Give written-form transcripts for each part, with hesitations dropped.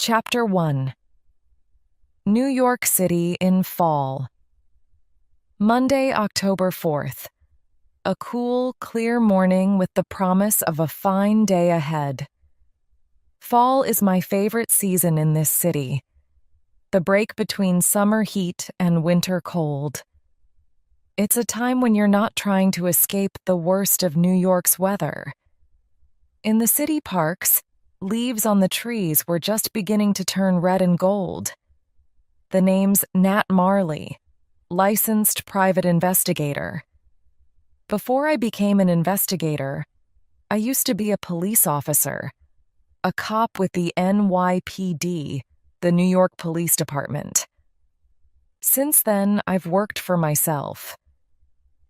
Chapter 1. New York City in Fall. Monday, October 4th. A cool, clear morning with the promise of a fine day ahead. Fall is my favorite season in this city. The break between summer heat and winter cold. It's a time when you're not trying to escape the worst of New York's weather. In the city parks, leaves on the trees were just beginning to turn red and gold. The name's Nat Marley, licensed private investigator. Before I became an investigator, I used to be a police officer, a cop with the NYPD, the New York Police Department. Since then, I've worked for myself.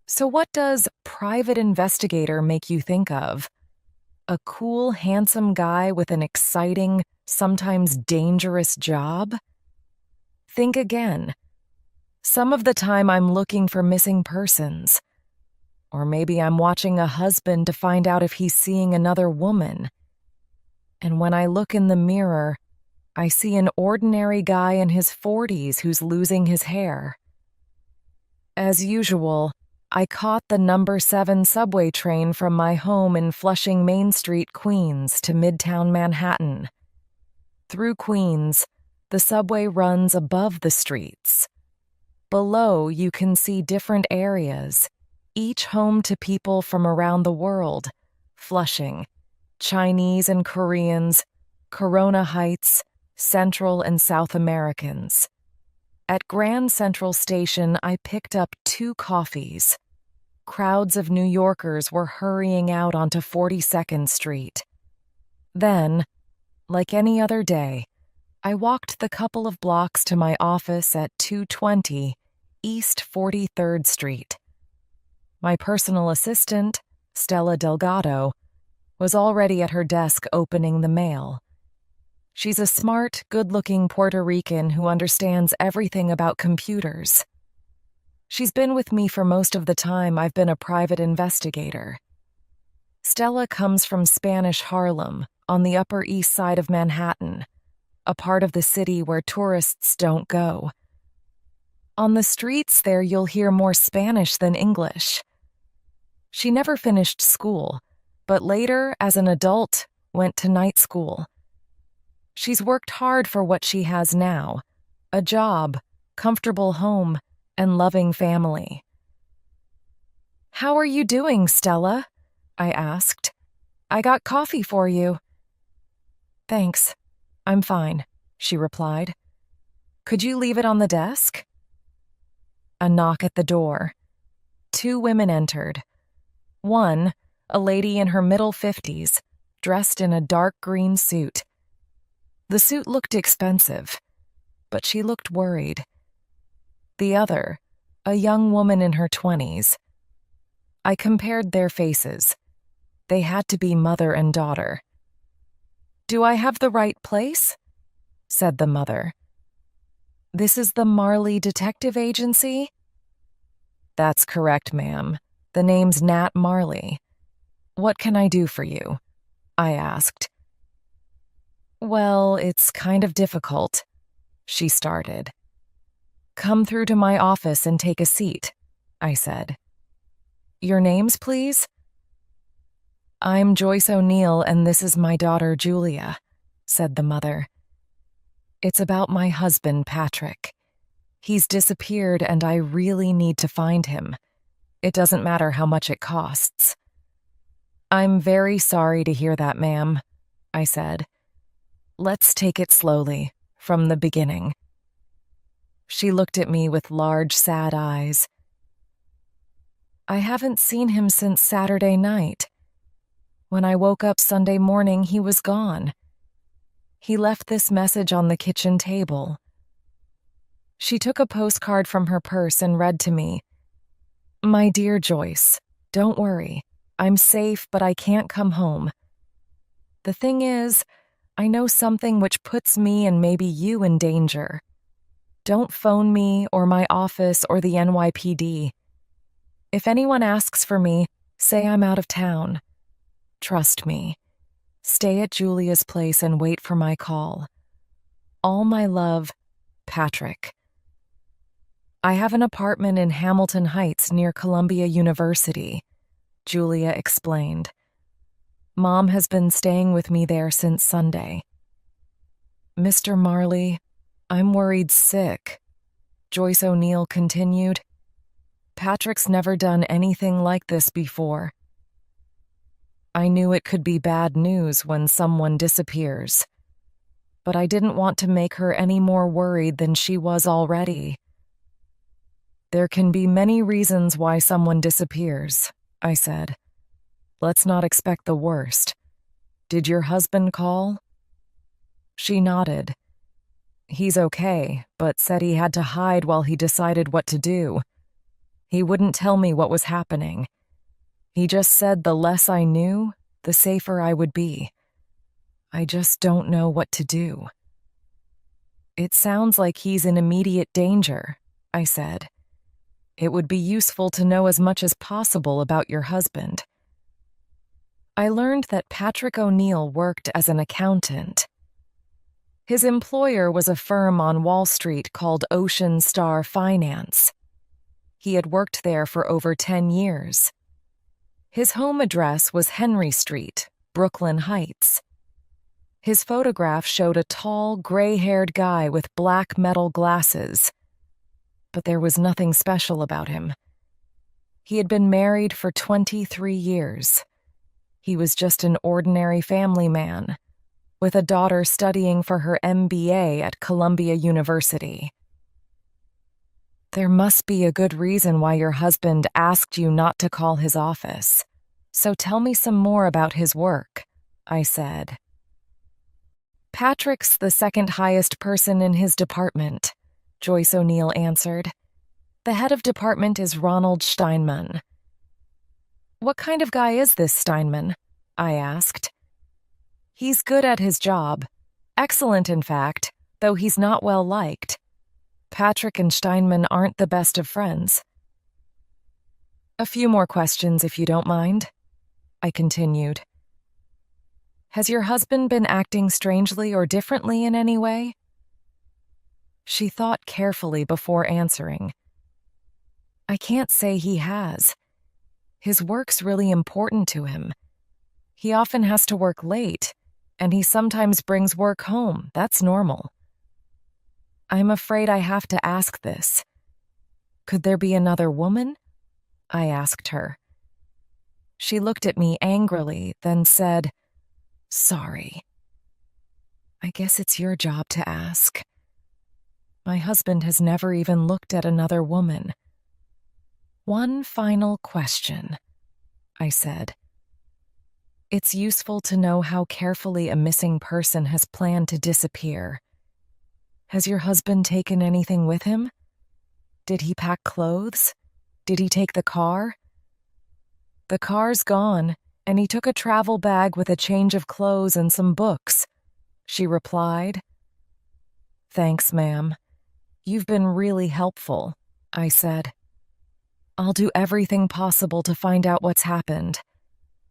So what does private investigator make you think of? A cool, handsome guy with an exciting, sometimes dangerous job? Think again. Some of the time I'm looking for missing persons. Or maybe I'm watching a husband to find out if he's seeing another woman. And when I look in the mirror, I see an ordinary guy in his 40s who's losing his hair. As usual, I caught the number 7 subway train from my home in Flushing Main Street, Queens, to Midtown Manhattan. Through Queens, the subway runs above the streets. Below, you can see different areas, each home to people from around the world: Flushing, Chinese and Koreans, Corona Heights, Central and South Americans. At Grand Central Station, I picked up 2 coffees. Crowds of New Yorkers were hurrying out onto 42nd Street. Then, like any other day, I walked the couple of blocks to my office at 220 East 43rd Street. My personal assistant, Stella Delgado, was already at her desk opening the mail. She's a smart, good-looking Puerto Rican who understands everything about computers. She's been with me for most of the time I've been a private investigator. Stella comes from Spanish Harlem, on the Upper East Side of Manhattan, a part of the city where tourists don't go. On the streets there you'll hear more Spanish than English. She never finished school, but later, as an adult, went to night school. She's worked hard for what she has now: a job, comfortable home, and loving family. "How are you doing, Stella?" I asked. "I got coffee for you." "Thanks. I'm fine," she replied. "Could you leave it on the desk?" A knock at the door. 2 women entered. One, a lady in her middle 50s, dressed in a dark green suit. The suit looked expensive, but she looked worried. The other, a young woman in her 20s. I compared their faces. They had to be mother and daughter. "Do I have the right place?" said the mother. "This is the Marley Detective Agency?" "That's correct, ma'am. The name's Nat Marley. What can I do for you?" I asked. "Well, it's kind of difficult," she started. "Come through to my office and take a seat," I said. "Your names, please?" "I'm Joyce O'Neill, and this is my daughter, Julia," said the mother. "It's about my husband, Patrick. He's disappeared, and I really need to find him. It doesn't matter how much it costs." "I'm very sorry to hear that, ma'am," I said. "Let's take it slowly, from the beginning." She looked at me with large, sad eyes. "I haven't seen him since Saturday night. When I woke up Sunday morning, he was gone. He left this message on the kitchen table." She took a postcard from her purse and read to me, "My dear Joyce, don't worry. I'm safe, but I can't come home. The thing is, I know something which puts me and maybe you in danger. Don't phone me or my office or the NYPD. If anyone asks for me, say I'm out of town. Trust me. Stay at Julia's place and wait for my call. All my love, Patrick. I have an apartment in Hamilton Heights near Columbia University, Julia explained. Mom has been staying with me there since Sunday. Mr. Marley, I'm worried sick, Joyce O'Neill continued. Patrick's never done anything like this before. I knew it could be bad news when someone disappears, but I didn't want to make her any more worried than she was already. There can be many reasons why someone disappears, I said. Let's not expect the worst. Did your husband call? She nodded. He's okay, but said he had to hide while he decided what to do. He wouldn't tell me what was happening. He just said the less I knew, the safer I would be. I just don't know what to do. It sounds like he's in immediate danger, I said. It would be useful to know as much as possible about your husband. I learned that Patrick O'Neill worked as an accountant. His employer was a firm on Wall Street called Ocean Star Finance. He had worked there for over 10 years. His home address was Henry Street, Brooklyn Heights. His photograph showed a tall, gray-haired guy with black metal glasses, but there was nothing special about him. He had been married for 23 years. He was just an ordinary family man, with a daughter studying for her MBA at Columbia University. There must be a good reason why your husband asked you not to call his office. So tell me some more about his work, I said. Patrick's the second highest person in his department, Joyce O'Neill answered. The head of department is Ronald Steinman. What kind of guy is this Steinman? I asked. He's good at his job. Excellent, in fact, though he's not well liked. Patrick and Steinman aren't the best of friends. A few more questions, if you don't mind, I continued. Has your husband been acting strangely or differently in any way? She thought carefully before answering. I can't say he has. His work's really important to him. He often has to work late, and he sometimes brings work home. That's normal. I'm afraid I have to ask this. Could there be another woman? I asked her. She looked at me angrily, then said, Sorry. I guess it's your job to ask. My husband has never even looked at another woman. One final question, I said. It's useful to know how carefully a missing person has planned to disappear. Has your husband taken anything with him? Did he pack clothes? Did he take the car? The car's gone, and he took a travel bag with a change of clothes and some books, she replied. Thanks, ma'am. You've been really helpful, I said. I'll do everything possible to find out what's happened.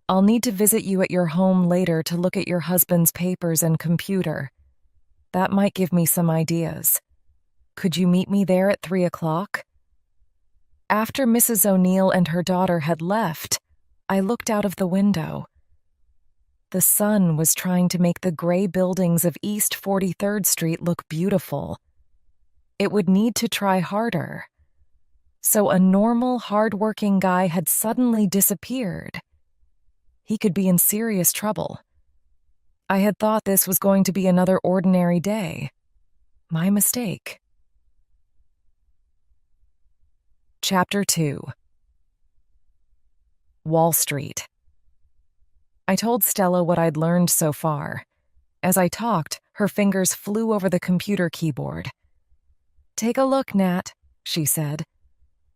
I'll need to visit you at your home later to look at your husband's papers and computer. That might give me some ideas. Could you meet me there at 3 o'clock? After Mrs. O'Neill and her daughter had left, I looked out of the window. The sun was trying to make the gray buildings of East 43rd Street look beautiful. It would need to try harder. So a normal, hard-working guy had suddenly disappeared. He could be in serious trouble. I had thought this was going to be another ordinary day. My mistake. Chapter 2. Wall Street. I told Stella what I'd learned so far. As I talked, her fingers flew over the computer keyboard. Take a look, Nat, she said.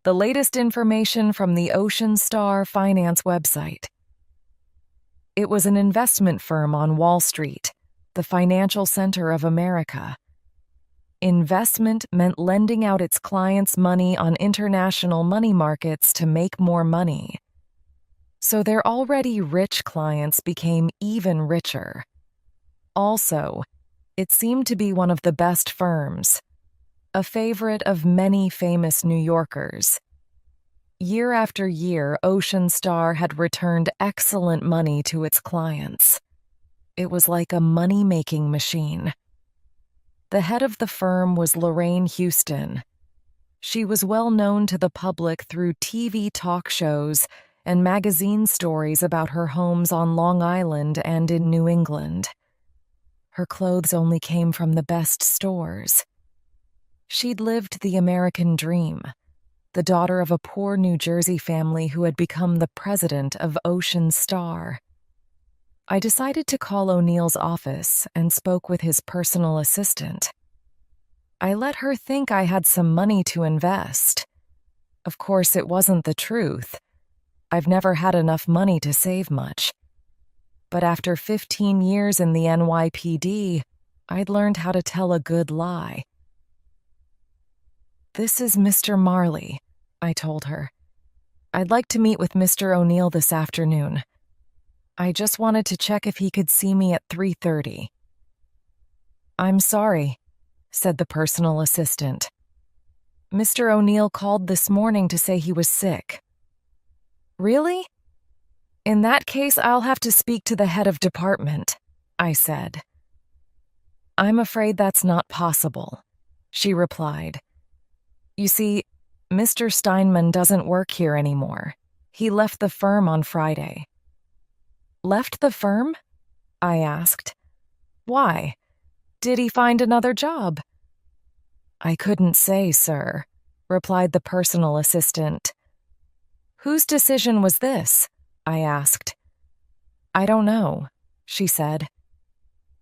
The latest information from the Ocean Star Finance website. It was an investment firm on Wall Street, the financial center of America. Investment meant lending out its clients' money on international money markets to make more money. So their already rich clients became even richer. Also, It seemed to be one of the best firms, a favorite of many famous New Yorkers. Year after year, Ocean Star had returned excellent money to its clients. It was like a money-making machine. The head of the firm was Lorraine Houston. She was well known to the public through TV talk shows and magazine stories about her homes on Long Island and in New England. Her clothes only came from the best stores. She'd lived the American dream, the daughter of a poor New Jersey family who had become the president of Ocean Star. I decided to call O'Neill's office and spoke with his personal assistant. I let her think I had some money to invest. Of course, it wasn't the truth. I've never had enough money to save much. But after 15 years in the NYPD, I'd learned how to tell a good lie. "This is Mr. Marley," I told her. "I'd like to meet with Mr. O'Neill this afternoon. I just wanted to check if he could see me at 3:30. "I'm sorry," said the personal assistant. "Mr. O'Neill called this morning to say he was sick." "Really? In that case, I'll have to speak to the head of department," I said. "I'm afraid that's not possible," she replied. "You see, Mr. Steinman doesn't work here anymore. He left the firm on Friday." "Left the firm?" I asked. "Why? Did he find another job?" "I couldn't say, sir," replied the personal assistant. "Whose decision was this?" I asked. "I don't know," she said.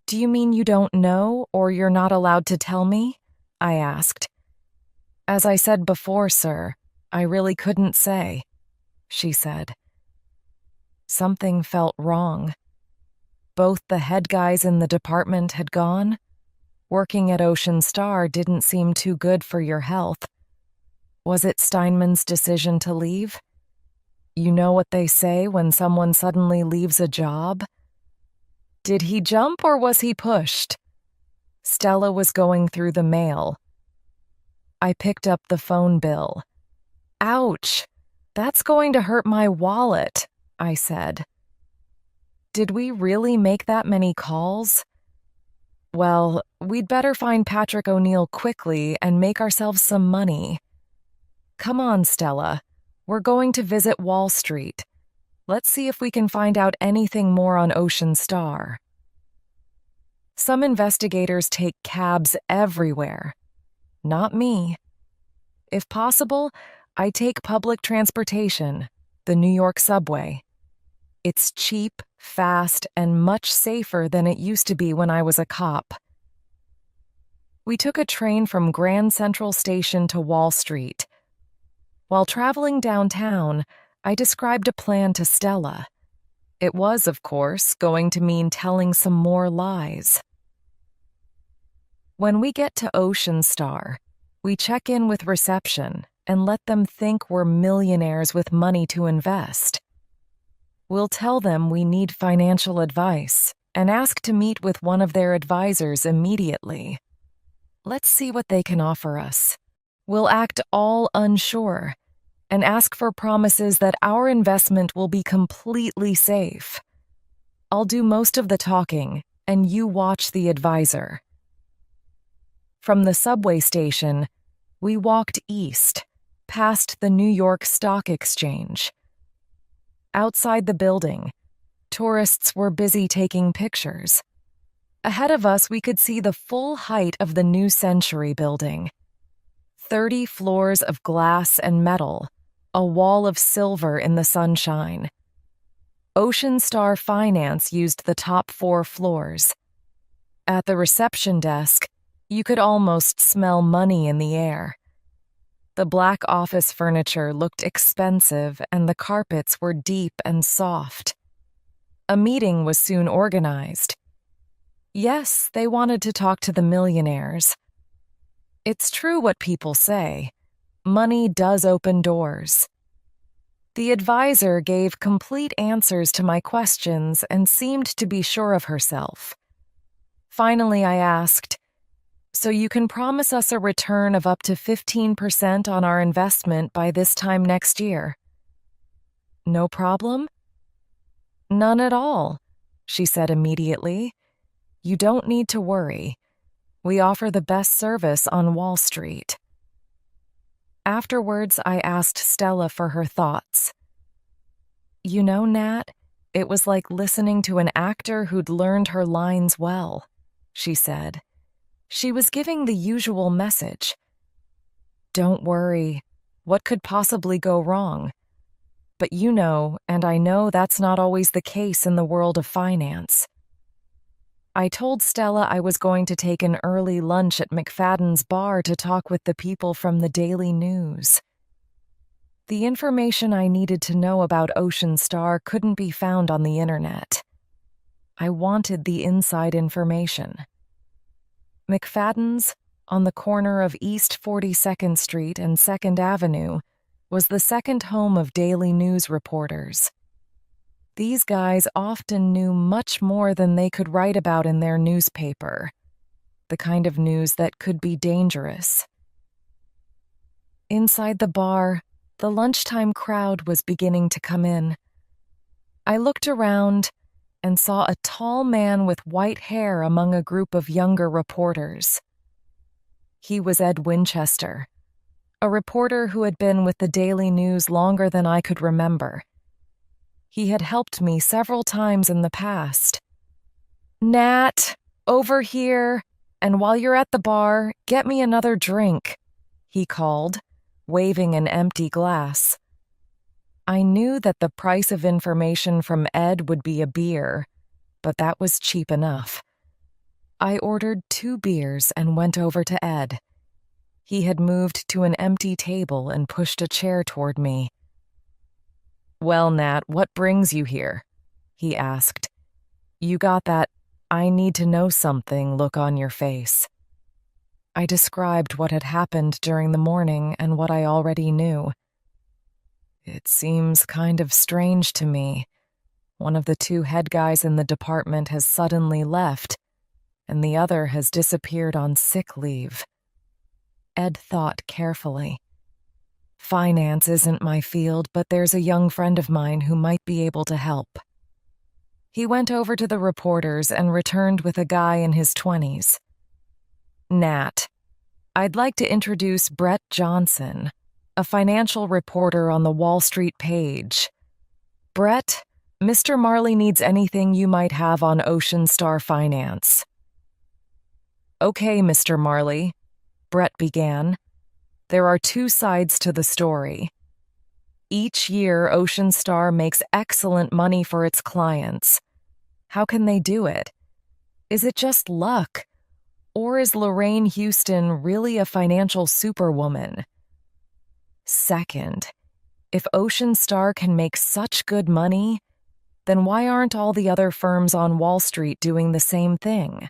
"Do you mean you don't know, or you're not allowed to tell me?" I asked. "As I said before, sir, I really couldn't say," she said. Something felt wrong. Both the head guys in the department had gone. Working at Ocean Star didn't seem too good for your health. Was it Steinman's decision to leave? You know what they say when someone suddenly leaves a job? Did he jump or was he pushed? Stella was going through the mail. I picked up the phone bill. "Ouch! That's going to hurt my wallet," I said. "Did we really make that many calls?" "Well, we'd better find Patrick O'Neill quickly and make ourselves some money. Come on, Stella. We're going to visit Wall Street. Let's see if we can find out anything more on Ocean Star." Some investigators take cabs everywhere. Not me. If possible, I take public transportation, the New York subway. It's cheap, fast, and much safer than it used to be when I was a cop. We took a train from Grand Central Station to Wall Street. While traveling downtown, I described a plan to Stella. It was, of course, going to mean telling some more lies. When we get to Ocean Star, we check in with reception and let them think we're millionaires with money to invest. We'll tell them we need financial advice and ask to meet with one of their advisors immediately. Let's see what they can offer us. We'll act all unsure and ask for promises that our investment will be completely safe. I'll do most of the talking, and you watch the advisor. From the subway station, we walked east, past the New York Stock Exchange. Outside the building, tourists were busy taking pictures. Ahead of us, we could see the full height of the New Century building. 30 floors of glass and metal, a wall of silver in the sunshine. Ocean Star Finance used the top 4 floors. At the reception desk, you could almost smell money in the air. The black office furniture looked expensive and the carpets were deep and soft. A meeting was soon organized. Yes, they wanted to talk to the millionaires. It's true what people say. Money does open doors. The advisor gave complete answers to my questions and seemed to be sure of herself. Finally, I asked, "So you can promise us a return of up to 15% on our investment by this time next year?" "No problem?" "None at all," she said immediately. "You don't need to worry. We offer the best service on Wall Street." Afterwards, I asked Stella for her thoughts. "You know, Nat, it was like listening to an actor who'd learned her lines well," she said. She was giving the usual message. "Don't worry. What could possibly go wrong? But you know, and I know that's not always the case in the world of finance." I told Stella I was going to take an early lunch at McFadden's bar to talk with the people from the Daily News. The information I needed to know about Ocean Star couldn't be found on the internet. I wanted the inside information. McFadden's, on the corner of East 42nd Street and 2nd Avenue, was the second home of Daily News reporters. These guys often knew much more than they could write about in their newspaper, the kind of news that could be dangerous. Inside the bar, the lunchtime crowd was beginning to come in. I looked around and saw a tall man with white hair among a group of younger reporters. He was Ed Winchester, a reporter who had been with the Daily News longer than I could remember. He had helped me several times in the past. "Nat, over here, and while you're at the bar, get me another drink," he called, waving an empty glass. I knew that the price of information from Ed would be a beer, but that was cheap enough. I ordered 2 beers and went over to Ed. He had moved to an empty table and pushed a chair toward me. "Well, Nat, what brings you here?" he asked. "You got that I need to know something look on your face." I described what had happened during the morning and what I already knew. "It seems kind of strange to me. One of the 2 head guys in the department has suddenly left, and the other has disappeared on sick leave." Ed thought carefully. "Finance isn't my field, but there's a young friend of mine who might be able to help." He went over to the reporters and returned with a guy in his 20s. "Nat, I'd like to introduce Brett Johnson, a financial reporter on the Wall Street page. Brett, Mr. Marley needs anything you might have on Ocean Star Finance." "Okay, Mr. Marley," Brett began. "There are 2 sides to the story. Each year, Ocean Star makes excellent money for its clients. How can they do it? Is it just luck? Or is Lorraine Houston really a financial superwoman? Second, if Ocean Star can make such good money, then why aren't all the other firms on Wall Street doing the same thing?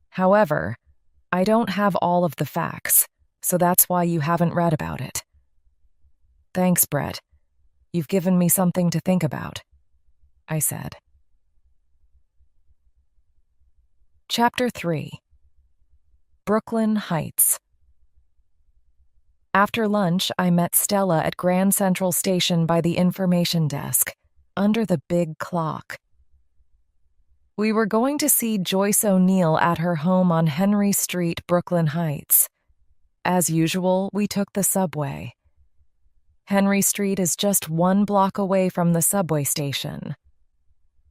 However, I don't have all of the facts, so that's why you haven't read about it." "Thanks, Brett. You've given me something to think about," I said. Chapter 3. Brooklyn Heights. After lunch, I met Stella at Grand Central Station by the information desk, under the big clock. We were going to see Joyce O'Neill at her home on Henry Street, Brooklyn Heights. As usual, we took the subway. Henry Street is just 1 block away from the subway station.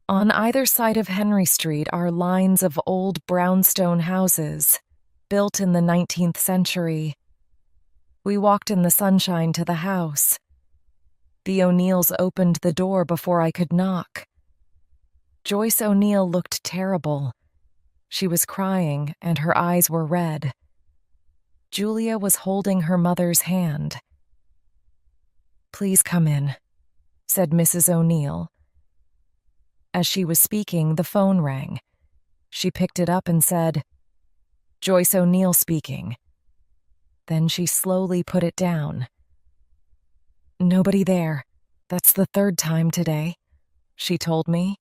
On either side of Henry Street are lines of old brownstone houses, built in the 19th century. We walked in the sunshine to the house. The O'Neills opened the door before I could knock. Joyce O'Neill looked terrible. She was crying, and her eyes were red. Julia was holding her mother's hand. "Please come in," said Mrs. O'Neill. As she was speaking, the phone rang. She picked it up and said, "Joyce O'Neill speaking." Then she slowly put it down. "Nobody there. That's the 3rd time today," she told me.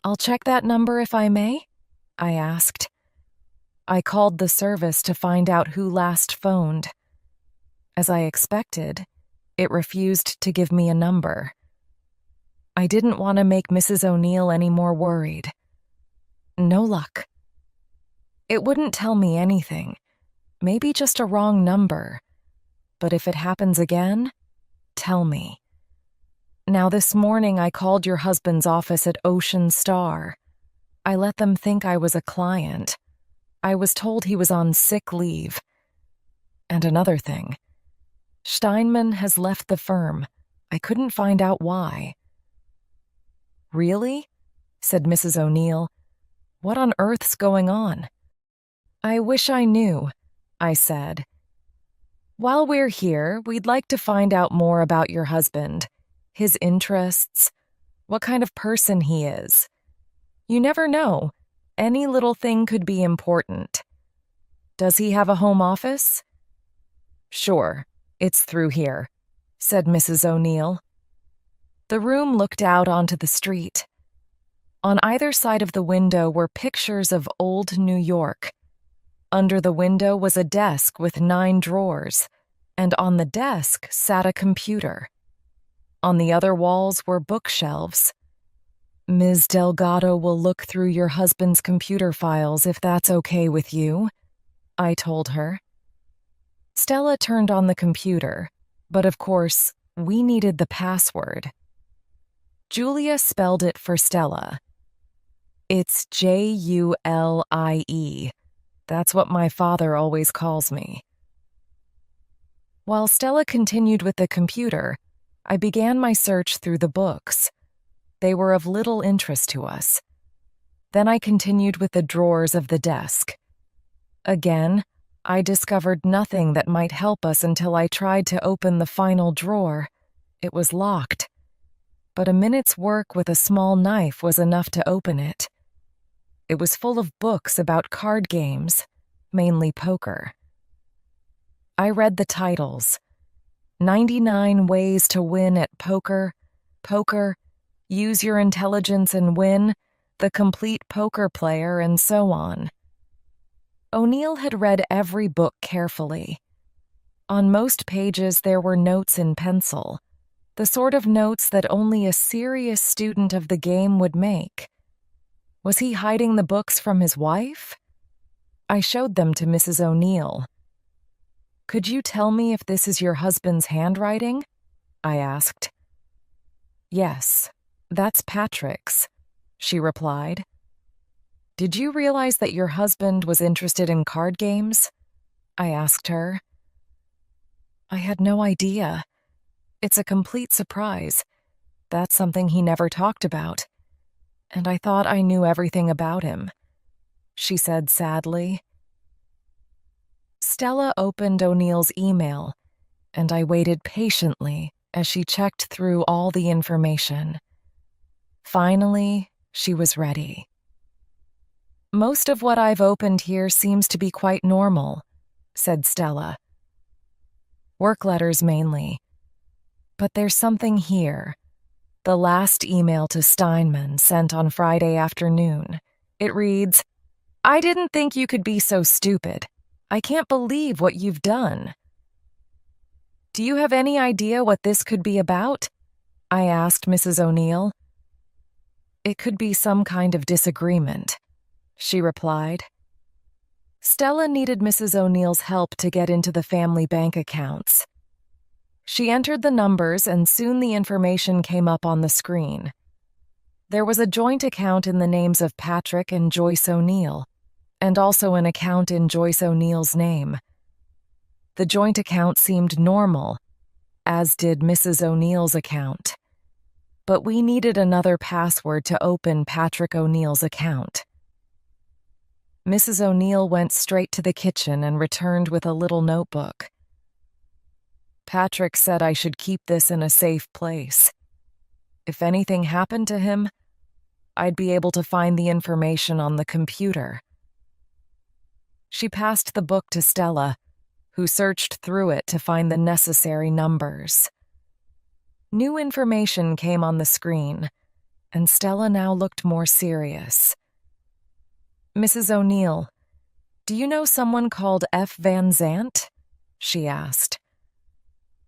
"I'll check that number if I may?" I asked. I called the service to find out who last phoned. As I expected, it refused to give me a number. I didn't want to make Mrs. O'Neill any more worried. No luck. It wouldn't tell me anything, maybe just a wrong number. But if it happens again, tell me. Now this morning I called your husband's office at Ocean Star. I let them think I was a client. I was told he was on sick leave. And another thing. Steinman has left the firm. I couldn't find out why. Really? Said Mrs. O'Neill. What on earth's going on? I wish I knew, I said. While we're here, we'd like to find out more about your husband, his interests, what kind of person he is. You never know. Any little thing could be important. Does he have a home office? Sure, it's through here, said Mrs. O'Neill. The room looked out onto the street. On either side of the window were pictures of old New York. Under the window was a desk with 9 drawers, and on the desk sat a computer. On the other walls were bookshelves. Ms. Delgado will look through your husband's computer files if that's okay with you, I told her. Stella turned on the computer, but of course, we needed the password. Julia spelled it for Stella. It's Julie. That's what my father always calls me. While Stella continued with the computer, I began my search through the books. They were of little interest to us. Then I continued with the drawers of the desk. Again, I discovered nothing that might help us until I tried to open the final drawer. It was locked. But a minute's work with a small knife was enough to open it. It was full of books about card games, mainly poker. I read the titles. 99 Ways to Win at Poker, Poker, Use Your Intelligence and Win, The Complete Poker Player, and so on. O'Neill had read every book carefully. On most pages there were notes in pencil, the sort of notes that only a serious student of the game would make. Was he hiding the books from his wife? I showed them to Mrs. O'Neill. Could you tell me if this is your husband's handwriting? I asked. Yes, that's Patrick's, she replied. Did you realize that your husband was interested in card games? I asked her. I had no idea. It's a complete surprise. That's something he never talked about. And I thought I knew everything about him, she said sadly. Stella opened O'Neill's email, and I waited patiently as she checked through all the information. Finally, she was ready. Most of what I've opened here seems to be quite normal, said Stella. Work letters mainly. But there's something here. The last email to Steinman sent on Friday afternoon. It reads, I didn't think you could be so stupid. I can't believe what you've done. Do you have any idea what this could be about? I asked Mrs. O'Neill. It could be some kind of disagreement, she replied. Stella needed Mrs. O'Neill's help to get into the family bank accounts. She entered the numbers and soon the information came up on the screen. There was a joint account in the names of Patrick and Joyce O'Neill, and also an account in Joyce O'Neill's name. The joint account seemed normal, as did Mrs. O'Neill's account. But we needed another password to open Patrick O'Neill's account. Mrs. O'Neill went straight to the kitchen and returned with a little notebook. Patrick said I should keep this in a safe place. If anything happened to him, I'd be able to find the information on the computer. She passed the book to Stella, who searched through it to find the necessary numbers. New information came on the screen, and Stella now looked more serious. Mrs. O'Neill, do you know someone called F. Van Zant? She asked.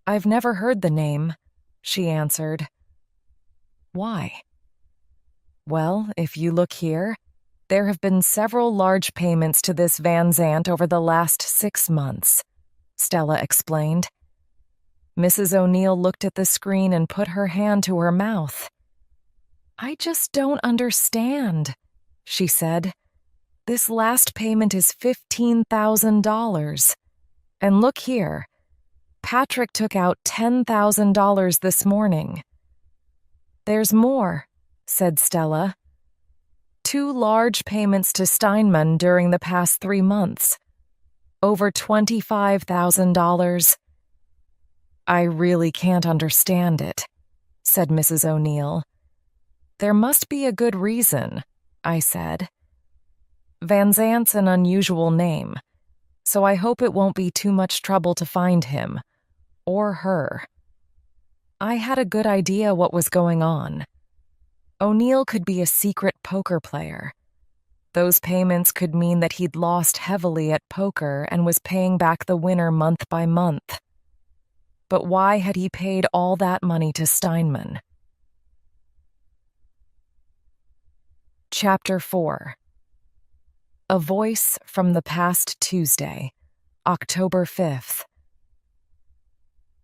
I've never heard the name, she answered. Why? Well, if you look here, there have been several large payments to this Van Zant over the last 6 months, Stella explained. Mrs. O'Neill looked at the screen and put her hand to her mouth. I just don't understand, she said. This last payment is $15,000. And look here, Patrick took out $10,000 this morning. There's more, said Stella. 2 large payments to Steinman during the past 3 months. Over $25,000. I really can't understand it, said Mrs. O'Neill. There must be a good reason, I said. Van Zant's an unusual name, so I hope it won't be too much trouble to find him, or her. I had a good idea what was going on. O'Neill could be a secret poker player. Those payments could mean that he'd lost heavily at poker and was paying back the winner month by month. But why had he paid all that money to Steinman? Chapter 4. A Voice from the Past Tuesday, October 5th.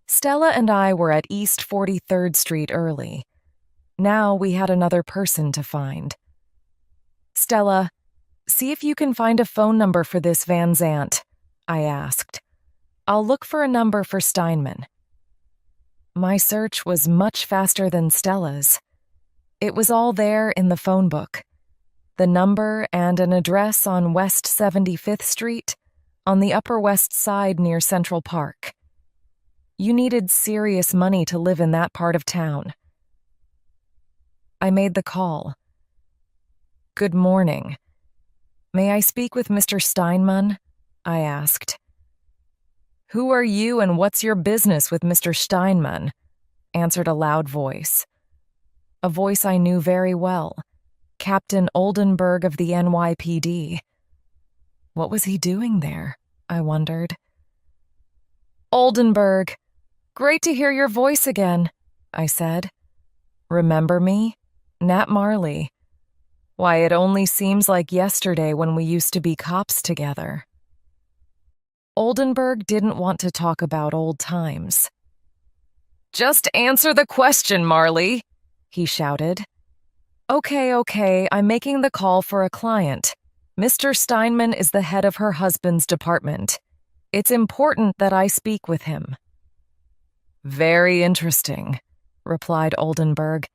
Stella and I were at East 43rd Street early. Now we had another person to find. Stella, see if you can find a phone number for this Van Zant, I asked. I'll look for a number for Steinman. My search was much faster than Stella's. It was all there in the phone book. The number and an address on West 75th Street, on the Upper West Side near Central Park. You needed serious money to live in that part of town. I made the call. Good morning. May I speak with Mr. Steinman? I asked. Who are you and what's your business with Mr. Steinman? Answered a loud voice. A voice I knew very well. Captain Oldenburg of the NYPD. What was he doing there? I wondered. Oldenburg, great to hear your voice again, I said. Remember me? Nat Marley. Why, it only seems like yesterday when we used to be cops together. Oldenburg didn't want to talk about old times. Just answer the question, Marley, he shouted. Okay, I'm making the call for a client. Mr. Steinman is the head of her husband's department. It's important that I speak with him. Very interesting, replied Oldenburg.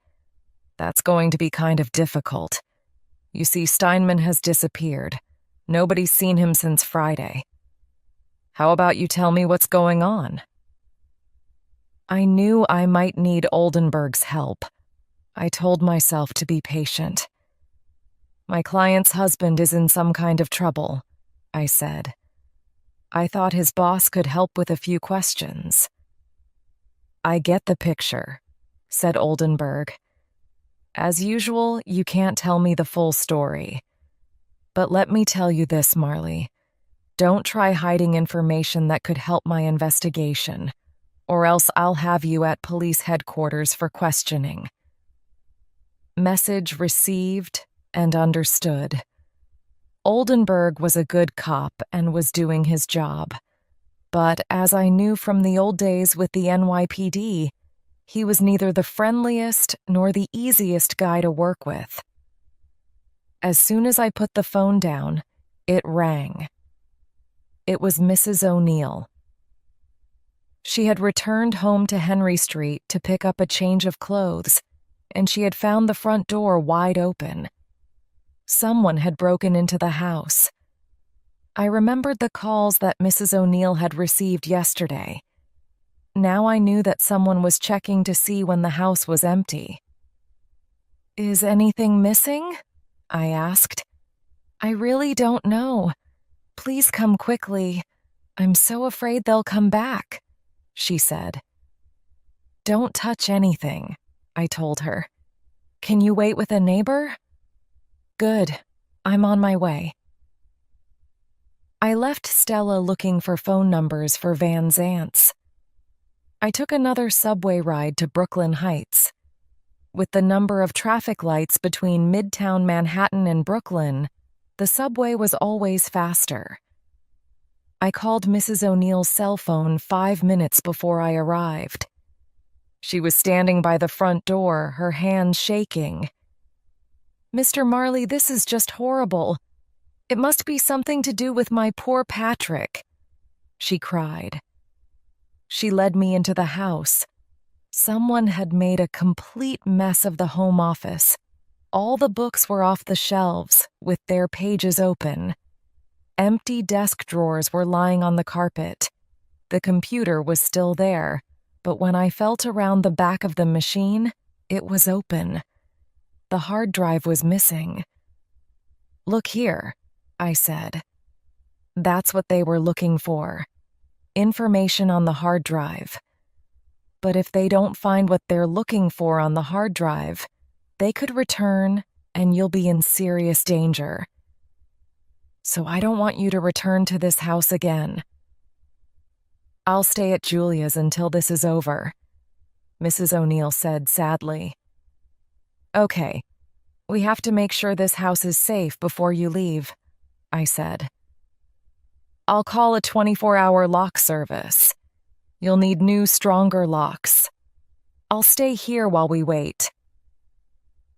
That's going to be kind of difficult. You see, Steinman has disappeared. Nobody's seen him since Friday. How about you tell me what's going on? I knew I might need Oldenburg's help. I told myself to be patient. My client's husband is in some kind of trouble, I said. I thought his boss could help with a few questions. I get the picture, said Oldenburg. As usual, you can't tell me the full story. But let me tell you this, Marley. Don't try hiding information that could help my investigation, or else I'll have you at police headquarters for questioning. Message received and understood. Oldenburg was a good cop and was doing his job. But as I knew from the old days with the NYPD, he was neither the friendliest nor the easiest guy to work with. As soon as I put the phone down, it rang. It was Mrs. O'Neill. She had returned home to Henry Street to pick up a change of clothes, and she had found the front door wide open. Someone had broken into the house. I remembered the calls that Mrs. O'Neill had received yesterday. Now I knew that someone was checking to see when the house was empty. Is anything missing? I asked. I really don't know. Please come quickly. I'm so afraid they'll come back, she said. Don't touch anything, I told her. Can you wait with a neighbor? Good. I'm on my way. I left Stella looking for phone numbers for Van Zant's. I took another subway ride to Brooklyn Heights. With the number of traffic lights between Midtown Manhattan and Brooklyn, the subway was always faster. I called Mrs. O'Neill's cell phone 5 minutes before I arrived. She was standing by the front door, her hands shaking. "Mr. Marley, this is just horrible. It must be something to do with my poor Patrick," she cried. She led me into the house. Someone had made a complete mess of the home office. All the books were off the shelves, with their pages open. Empty desk drawers were lying on the carpet. The computer was still there, but when I felt around the back of the machine, it was open. The hard drive was missing. "Look here," I said. That's what they were looking for. Information on the hard drive. But if they don't find what they're looking for on the hard drive, they could return and you'll be in serious danger. So I don't want you to return to this house again. I'll stay at Julia's until this is over," Mrs. O'Neill said sadly. "Okay, we have to make sure this house is safe before you leave," I said. "I'll call a 24-hour lock service. You'll need new, stronger locks. I'll stay here while we wait."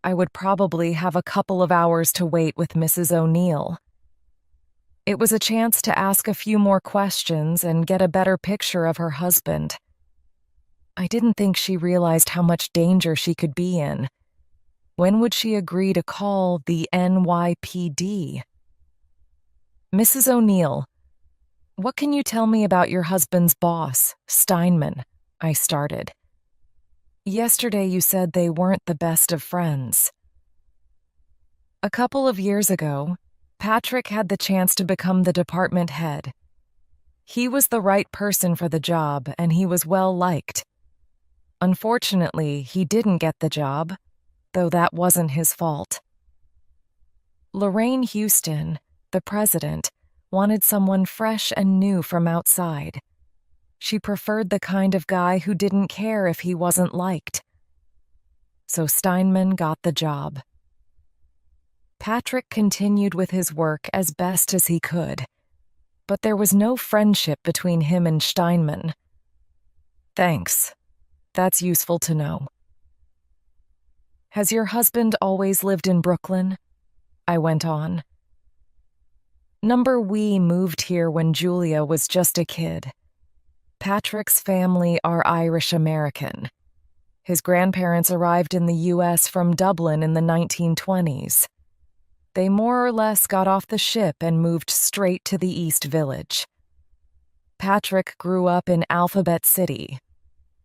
I would probably have a couple of hours to wait with Mrs. O'Neill. It was a chance to ask a few more questions and get a better picture of her husband. I didn't think she realized how much danger she could be in. When would she agree to call the NYPD? "Mrs. O'Neill, what can you tell me about your husband's boss, Steinman?" I started. "Yesterday you said they weren't the best of friends." "A couple of years ago, Patrick had the chance to become the department head. He was the right person for the job, and he was well liked. Unfortunately, he didn't get the job, though that wasn't his fault. Lorraine Houston, the president, wanted someone fresh and new from outside. She preferred the kind of guy who didn't care if he wasn't liked. So Steinman got the job. Patrick continued with his work as best as he could, but there was no friendship between him and Steinman. Thanks. That's useful to know. Has your husband always lived in Brooklyn? I went on. We moved here when Julia was just a kid. Patrick's family are Irish-American. His grandparents arrived in the U.S. from Dublin in the 1920s. They more or less got off the ship and moved straight to the East Village. Patrick grew up in Alphabet City,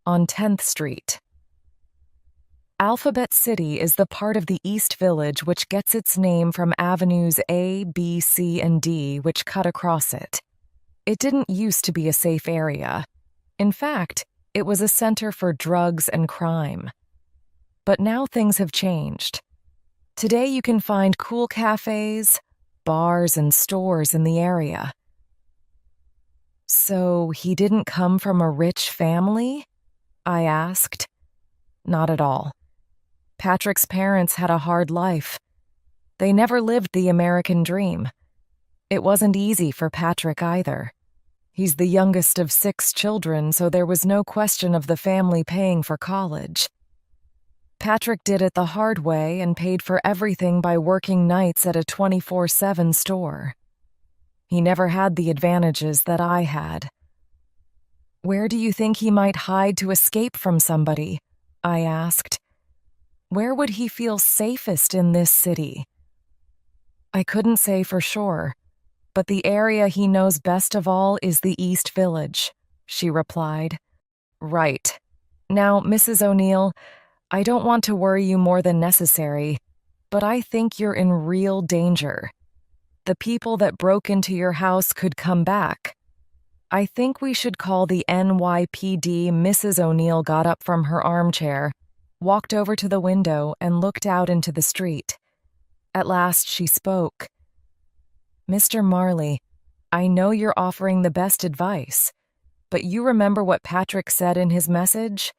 on 10th Street. Alphabet City is the part of the East Village which gets its name from avenues A, B, C, and D which cut across it. It didn't used to be a safe area. In fact, it was a center for drugs and crime. But now things have changed. Today you can find cool cafes, bars, and stores in the area. So he didn't come from a rich family? I asked. Not at all. Patrick's parents had a hard life. They never lived the American dream. It wasn't easy for Patrick either. He's the youngest of 6 children, so there was no question of the family paying for college. Patrick did it the hard way and paid for everything by working nights at a 24/7 store. He never had the advantages that I had. Where do you think he might hide to escape from somebody? I asked. Where would he feel safest in this city? I couldn't say for sure, but the area he knows best of all is the East Village, she replied. Right. Now, Mrs. O'Neill, I don't want to worry you more than necessary, but I think you're in real danger. The people that broke into your house could come back. I think we should call the NYPD. Mrs. O'Neill got up from her armchair, walked over to the window, and looked out into the street. At last she spoke. Mr. Marley, I know you're offering the best advice, but you remember what Patrick said in his message?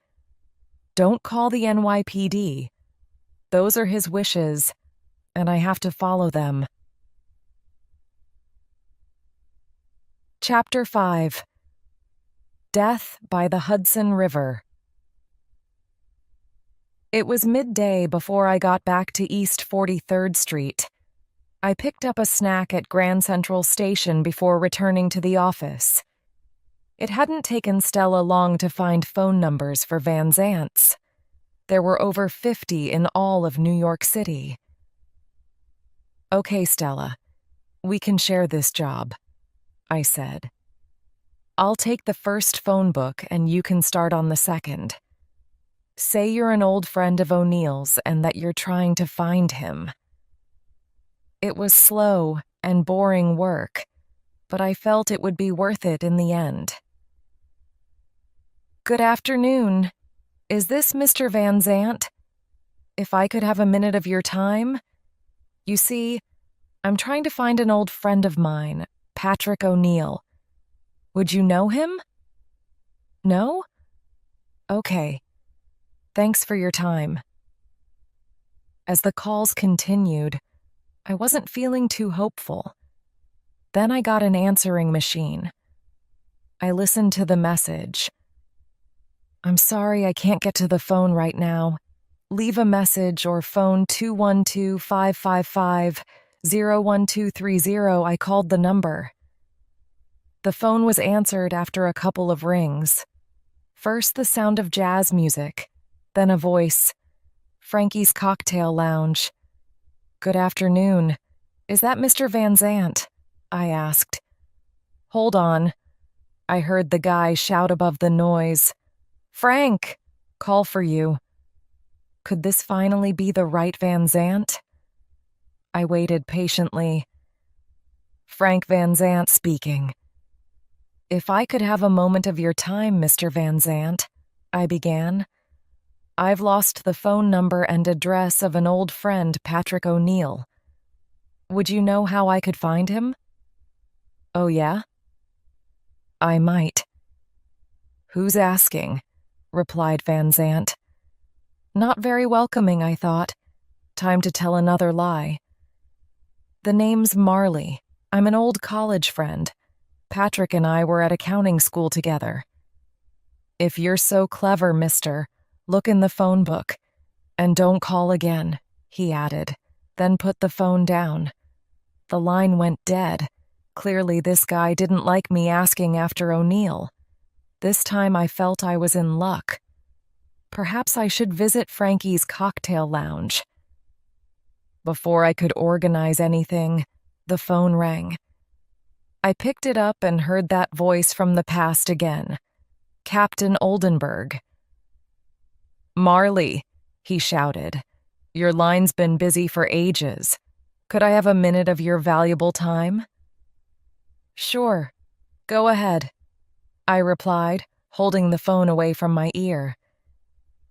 Don't call the NYPD. Those are his wishes, and I have to follow them. Chapter 5. Death by the Hudson River. It was midday before I got back to East 43rd Street. I picked up a snack at Grand Central Station before returning to the office. It hadn't taken Stella long to find phone numbers for Van Zant's. There were over 50 in all of New York City. Okay, Stella, we can share this job, I said. I'll take the first phone book and you can start on the second. Say you're an old friend of O'Neill's and that you're trying to find him. It was slow and boring work, but I felt it would be worth it in the end. Good afternoon. Is this Mr. Van Zant? If I could have a minute of your time? You see, I'm trying to find an old friend of mine, Patrick O'Neill. Would you know him? No? Okay. Thanks for your time. As the calls continued, I wasn't feeling too hopeful. Then I got an answering machine. I listened to the message. I'm sorry I can't get to the phone right now. Leave a message or phone 212-555-01230. I called the number. The phone was answered after a couple of rings. First the sound of jazz music, then a voice. Frankie's Cocktail Lounge. Good afternoon. Is that Mr. Van Zant? I asked. Hold on. I heard the guy shout above the noise. Frank! Call for you. Could this finally be the right Van Zant? I waited patiently. Frank Van Zant speaking. If I could have a moment of your time, Mr. Van Zant, I began. I've lost the phone number and address of an old friend, Patrick O'Neill. Would you know how I could find him? Oh, yeah? I might. Who's asking? Replied Van Zant. Not very welcoming, I thought. Time to tell another lie. The name's Marley. I'm an old college friend. Patrick and I were at accounting school together. If you're so clever, mister, look in the phone book. And don't call again, he added, then put the phone down. The line went dead. Clearly this guy didn't like me asking after O'Neill. This time I felt I was in luck. Perhaps I should visit Frankie's Cocktail Lounge. Before I could organize anything, the phone rang. I picked it up and heard that voice from the past again. Captain Oldenburg. Marley, he shouted. Your line's been busy for ages. Could I have a minute of your valuable time? Sure. Go ahead, I replied, holding the phone away from my ear.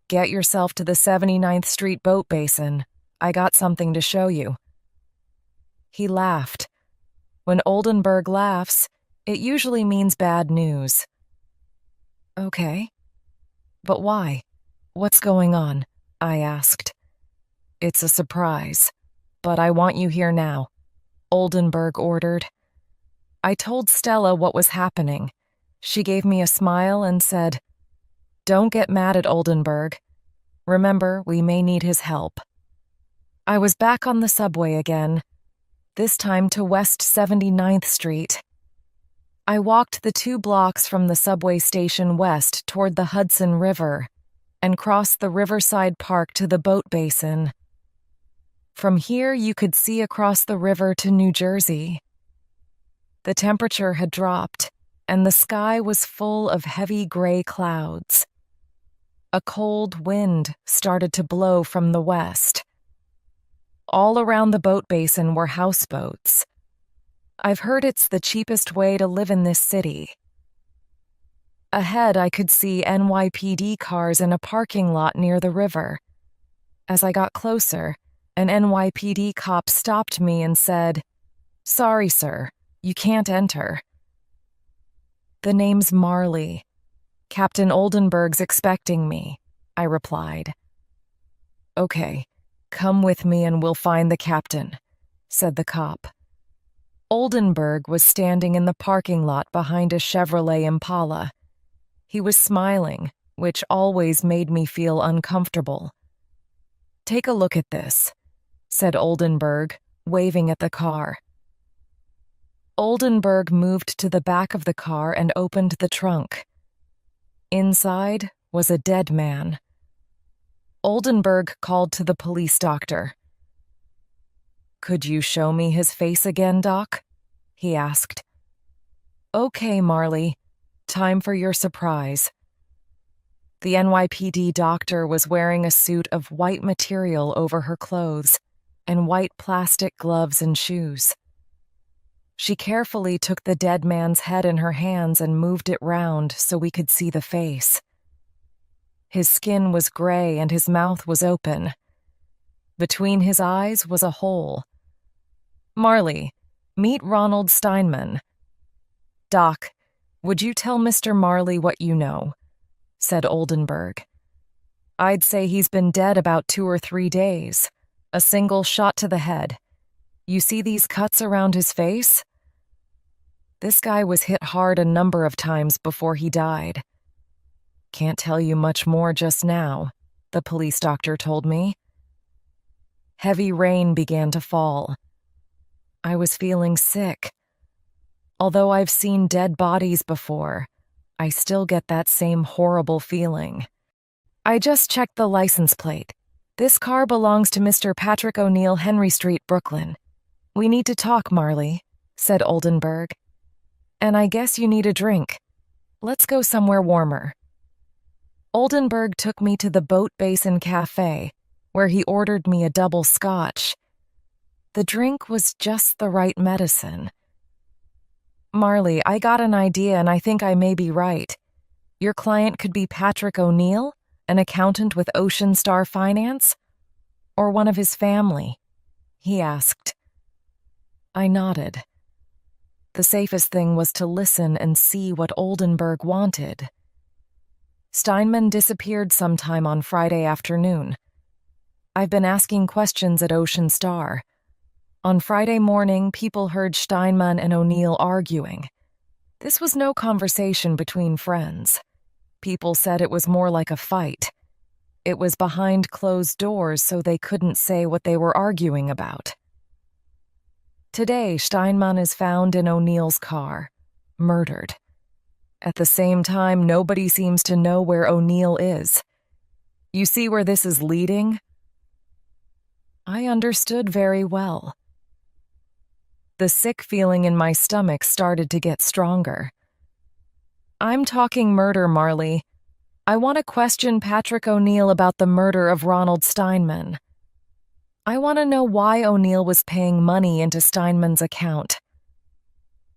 Get yourself to the 79th Street boat basin. I got something to show you. He laughed. When Oldenburg laughs, it usually means bad news. Okay. But why? What's going on? I asked. It's a surprise, but I want you here now, Oldenburg ordered. I told Stella what was happening. She gave me a smile and said, Don't get mad at Oldenburg. Remember, we may need his help. I was back on the subway again, this time to West 79th Street. I walked the 2 blocks from the subway station west toward the Hudson River and crossed the Riverside Park to the boat basin. From here, you could see across the river to New Jersey. The temperature had dropped, and the sky was full of heavy gray clouds. A cold wind started to blow from the west. All around the boat basin were houseboats. I've heard it's the cheapest way to live in this city. Ahead, I could see NYPD cars in a parking lot near the river. As I got closer, an NYPD cop stopped me and said, Sorry, sir, You can't enter." "The name's Marley. Captain Oldenburg's expecting me," I replied. "Okay, come with me and we'll find the captain," said the cop. Oldenburg was standing in the parking lot behind a Chevrolet Impala. He was smiling, which always made me feel uncomfortable. "Take a look at this," said Oldenburg, waving at the car. Oldenburg moved to the back of the car and opened the trunk. Inside was a dead man. Oldenburg called to the police doctor. "Could you show me his face again, Doc?" he asked. "Okay, Marley. Time for your surprise." The NYPD doctor was wearing a suit of white material over her clothes and white plastic gloves and shoes. She carefully took the dead man's head in her hands and moved it round so we could see the face. His skin was gray and his mouth was open. Between his eyes was a hole. "Marley, meet Ronald Steinman." "Doc, would you tell Mr. Marley what you know?" said Oldenburg. "I'd say he's been dead about 2 or 3 days. A single shot to the head. You see these cuts around his face? This guy was hit hard a number of times before he died. Can't tell you much more just now," the police doctor told me. Heavy rain began to fall. I was feeling sick. Although I've seen dead bodies before, I still get that same horrible feeling. "I just checked the license plate. This car belongs to Mr. Patrick O'Neill, Henry Street, Brooklyn. We need to talk, Marley," said Oldenburg. "And I guess you need a drink. Let's go somewhere warmer." Oldenburg took me to the Boat Basin Cafe, where he ordered me a double scotch. The drink was just the right medicine. "Marley, I got an idea and I think I may be right. Your client could be Patrick O'Neill, an accountant with Ocean Star Finance? Or one of his family?" he asked. I nodded. The safest thing was to listen and see what Oldenburg wanted. Steinman disappeared sometime on Friday afternoon. I've been asking questions at Ocean Star. On Friday morning, people heard Steinman and O'Neill arguing. This was no conversation between friends. People said it was more like a fight. It was behind closed doors, so they couldn't say what they were arguing about. Today, Steinman is found in O'Neill's car, murdered. At the same time, nobody seems to know where O'Neill is. You see where this is leading? I understood very well. The sick feeling in my stomach started to get stronger. "I'm talking murder, Marley. I want to question Patrick O'Neill about the murder of Ronald Steinman. I want to know why O'Neill was paying money into Steinman's account.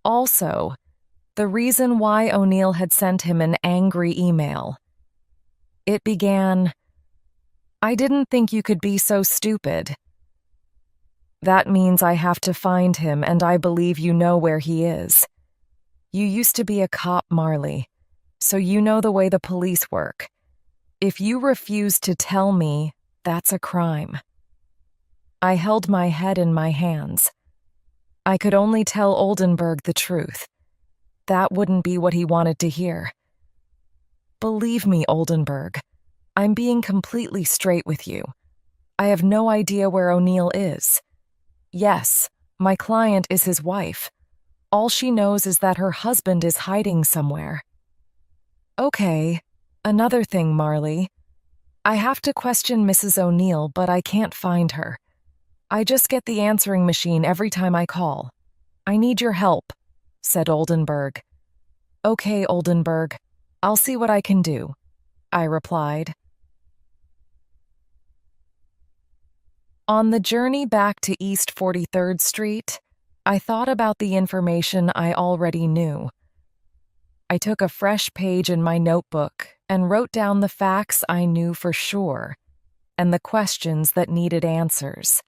Also, the reason why O'Neill had sent him an angry email. It began, 'I didn't think you could be so stupid.' That means I have to find him, and I believe you know where he is. You used to be a cop, Marley, so you know the way the police work. If you refuse to tell me, that's a crime." I held my head in my hands. I could only tell Oldenburg the truth. That wouldn't be what he wanted to hear. "Believe me, Oldenburg, I'm being completely straight with you. I have no idea where O'Neill is. Yes, my client is his wife. All she knows is that her husband is hiding somewhere." "Okay, another thing, Marley. I have to question Mrs. O'Neill, but I can't find her. I just get the answering machine every time I call. I need your help," said Oldenburg. "Okay, Oldenburg, I'll see what I can do," I replied. On the journey back to East 43rd Street, I thought about the information I already knew. I took a fresh page in my notebook and wrote down the facts I knew for sure and the questions that needed answers.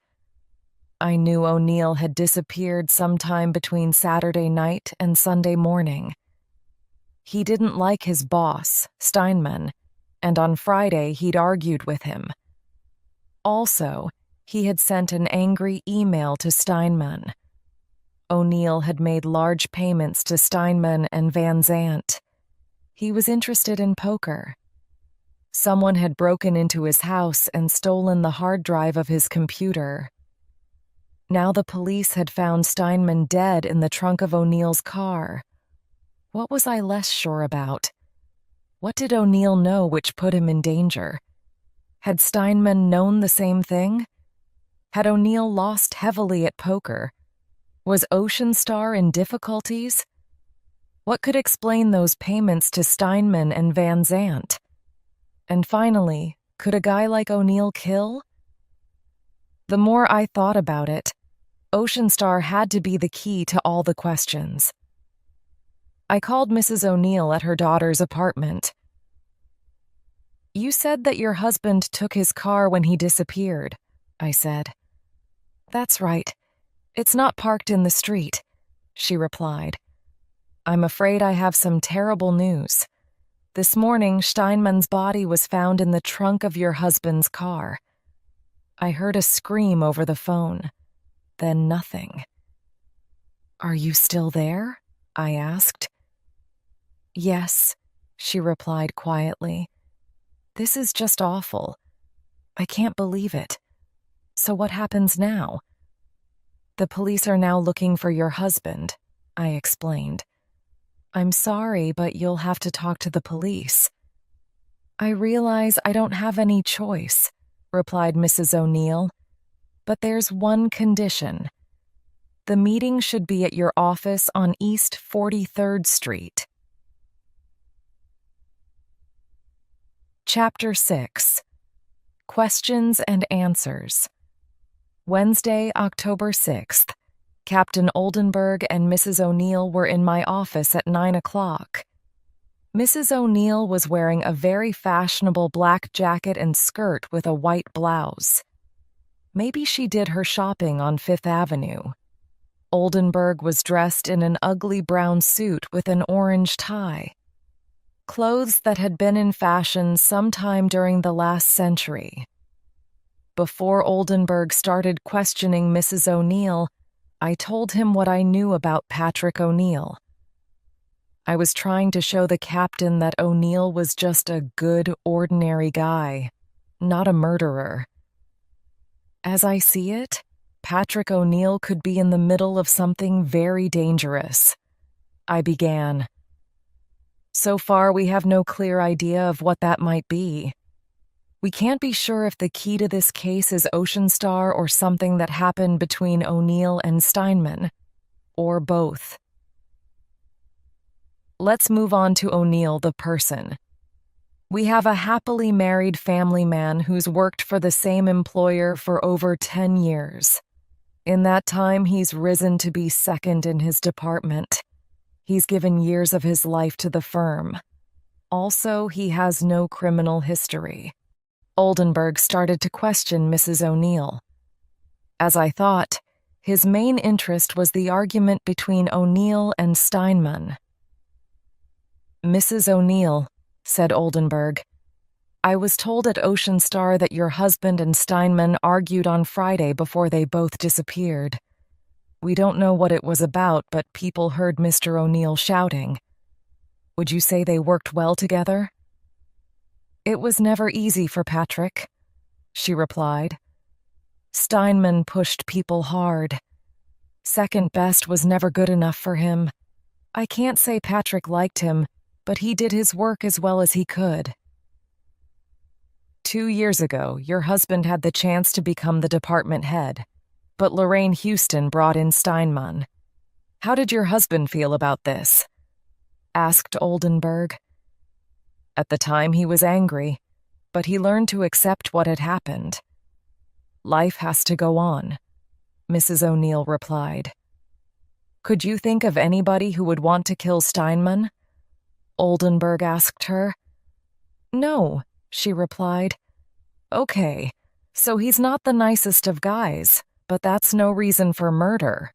I knew O'Neill had disappeared sometime between Saturday night and Sunday morning. He didn't like his boss, Steinman, and on Friday he'd argued with him. Also, he had sent an angry email to Steinman. O'Neill had made large payments to Steinman and Van Zandt. He was interested in poker. Someone had broken into his house and stolen the hard drive of his computer. Now the police had found Steinman dead in the trunk of O'Neill's car. What was I less sure about? What did O'Neill know which put him in danger? Had Steinman known the same thing? Had O'Neill lost heavily at poker? Was Ocean Star in difficulties? What could explain those payments to Steinman and Van Zandt? And finally, could a guy like O'Neill kill? The more I thought about it, Ocean Star had to be the key to all the questions. I called Mrs. O'Neill at her daughter's apartment. "You said that your husband took his car when he disappeared," I said. "That's right. It's not parked in the street," she replied. "I'm afraid I have some terrible news. This morning, Steinman's body was found in the trunk of your husband's car." I heard a scream over the phone, then nothing. "Are you still there?" I asked. "Yes," she replied quietly. "This is just awful. I can't believe it. So what happens now?" "The police are now looking for your husband," I explained. "I'm sorry, but you'll have to talk to the police." "I realize I don't have any choice," replied Mrs. O'Neill. "But there's one condition. The meeting should be at your office on East 43rd Street. Chapter 6. Questions and Answers. Wednesday, October 6th. Captain Oldenburg and Mrs. O'Neill were in my office at 9 o'clock. Mrs. O'Neill was wearing a very fashionable black jacket and skirt with a white blouse. Maybe she did her shopping on Fifth Avenue. Oldenburg was dressed in an ugly brown suit with an orange tie. Clothes that had been in fashion sometime during the last century. Before Oldenburg started questioning Mrs. O'Neill, I told him what I knew about Patrick O'Neill. I was trying to show the captain that O'Neill was just a good, ordinary guy, not a murderer. As I see it, Patrick O'Neill could be in the middle of something very dangerous. I began. So far, we have no clear idea of what that might be. We can't be sure if the key to this case is Ocean Star or something that happened between O'Neill and Steinman, or both. Let's move on to O'Neill, the person. We have a happily married family man who's worked for the same employer for over 10 years. In that time, he's risen to be second in his department. He's given years of his life to the firm. Also, he has no criminal history. Oldenburg started to question Mrs. O'Neill. As I thought, his main interest was the argument between O'Neill and Steinman. "Mrs. O'Neill," said Oldenburg, "I was told at Ocean Star that your husband and Steinman argued on Friday before they both disappeared. We don't know what it was about, but people heard Mr. O'Neill shouting. Would you say they worked well together?" "It was never easy for Patrick," she replied. "Steinman pushed people hard. Second best was never good enough for him. I can't say Patrick liked him, but he did his work as well as he could." 2 years ago, your husband had the chance to become the department head, but Lorraine Houston brought in Steinman. How did your husband feel about this?" asked Oldenburg. "At the time, he was angry, but he learned to accept what had happened. Life has to go on," Mrs. O'Neill replied. "Could you think of anybody who would want to kill Steinman?" Oldenburg asked her. "No," she replied. "Okay, so he's not the nicest of guys, but that's no reason for murder.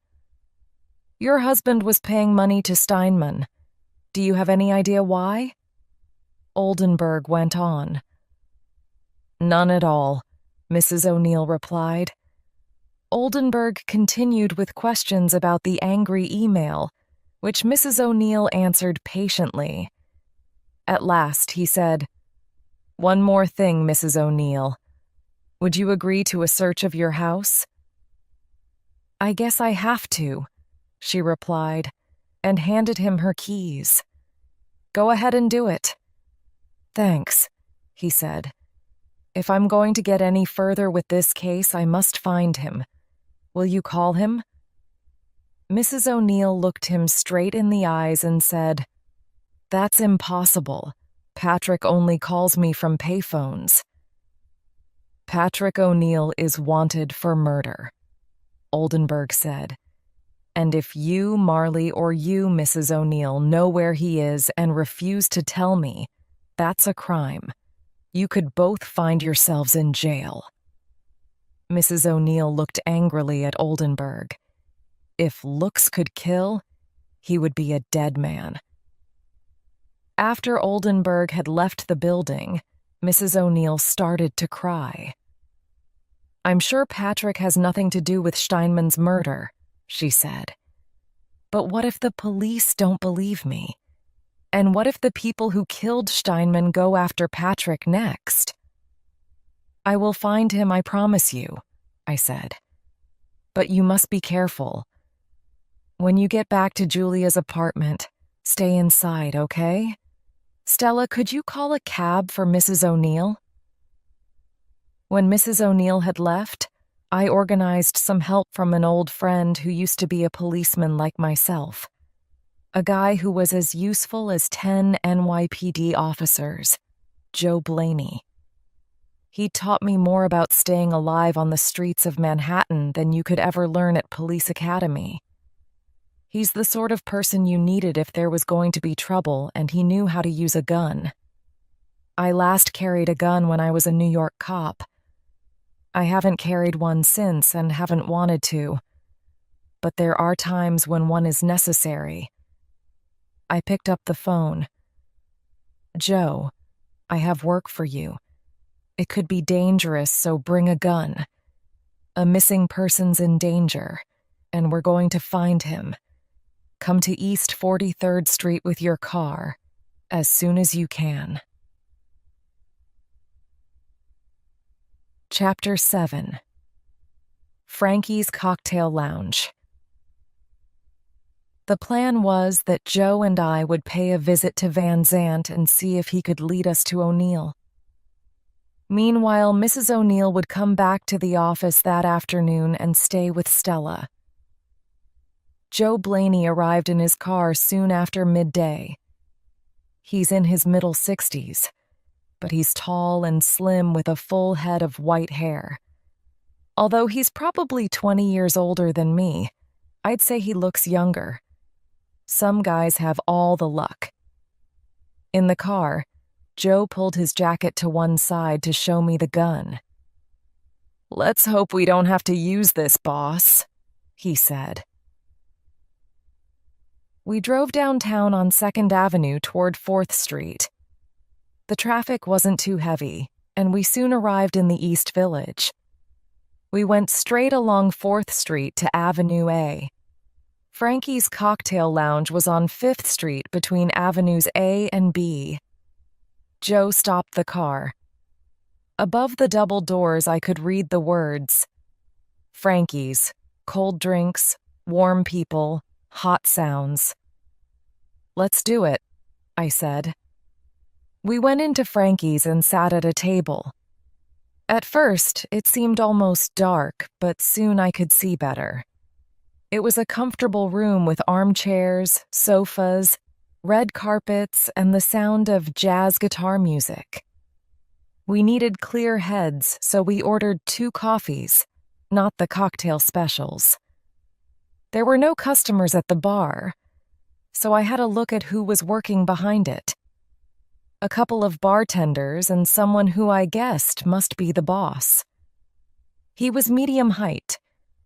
Your husband was paying money to Steinman. Do you have any idea why? Oldenburg went on. None at all, Mrs. O'Neill replied. Oldenburg continued with questions about the angry email, which Mrs. O'Neill answered patiently. At last, he said, "One more thing, Mrs. O'Neill. Would you agree to a search of your house?" "I guess I have to," she replied, and handed him her keys. "Go ahead and do it." "Thanks," he said. "If I'm going to get any further with this case, I must find him. Will you call him?" Mrs. O'Neill looked him straight in the eyes and said, "That's impossible. Patrick only calls me from payphones." "Patrick O'Neill is wanted for murder," Oldenburg said. "And if you, Marley, or you, Mrs. O'Neill, know where he is and refuse to tell me, that's a crime. You could both find yourselves in jail." Mrs. O'Neill looked angrily at Oldenburg. If looks could kill, he would be a dead man. After Oldenburg had left the building, Mrs. O'Neill started to cry. "I'm sure Patrick has nothing to do with Steinman's murder," she said. "But what if the police don't believe me? And what if the people who killed Steinman go after Patrick next?" "I will find him, I promise you," I said. "But you must be careful. When you get back to Julia's apartment, stay inside, okay? Stella, could you call a cab for Mrs. O'Neill?" When Mrs. O'Neill had left, I organized some help from an old friend who used to be a policeman like myself. A guy who was as useful as 10 NYPD officers, Joe Blaney. He taught me more about staying alive on the streets of Manhattan than you could ever learn at Police Academy. He's the sort of person you needed if there was going to be trouble, and he knew how to use a gun. I last carried a gun when I was a New York cop. I haven't carried one since and haven't wanted to. But there are times when one is necessary. I picked up the phone. "Joe, I have work for you. It could be dangerous, so bring a gun. A missing person's in danger, and we're going to find him. Come to East 43rd Street with your car, as soon as you can." Chapter 7. Frankie's Cocktail Lounge. The plan was that Joe and I would pay a visit to Van Zandt and see if he could lead us to O'Neill. Meanwhile, Mrs. O'Neill would come back to the office that afternoon and stay with Stella. Joe Blaney arrived in his car soon after midday. He's in his middle 60s, but he's tall and slim with a full head of white hair. Although he's probably 20 years older than me, I'd say he looks younger. Some guys have all the luck. In the car, Joe pulled his jacket to one side to show me the gun. "Let's hope we don't have to use this, boss," he said. We drove downtown on 2nd Avenue toward 4th Street. The traffic wasn't too heavy, and we soon arrived in the East Village. We went straight along 4th Street to Avenue A. Frankie's Cocktail Lounge was on 5th Street between Avenues A and B. Joe stopped the car. Above the double doors, I could read the words, "Frankie's, cold drinks, warm people, hot sounds." "Let's do it," I said. We went into Frankie's and sat at a table. At first, it seemed almost dark, but soon I could see better. It was a comfortable room with armchairs, sofas, red carpets, and the sound of jazz guitar music. We needed clear heads, so we ordered 2 coffees, not the cocktail specials. There were no customers at the bar, so I had a look at who was working behind it. A couple of bartenders and someone who I guessed must be the boss. He was medium height,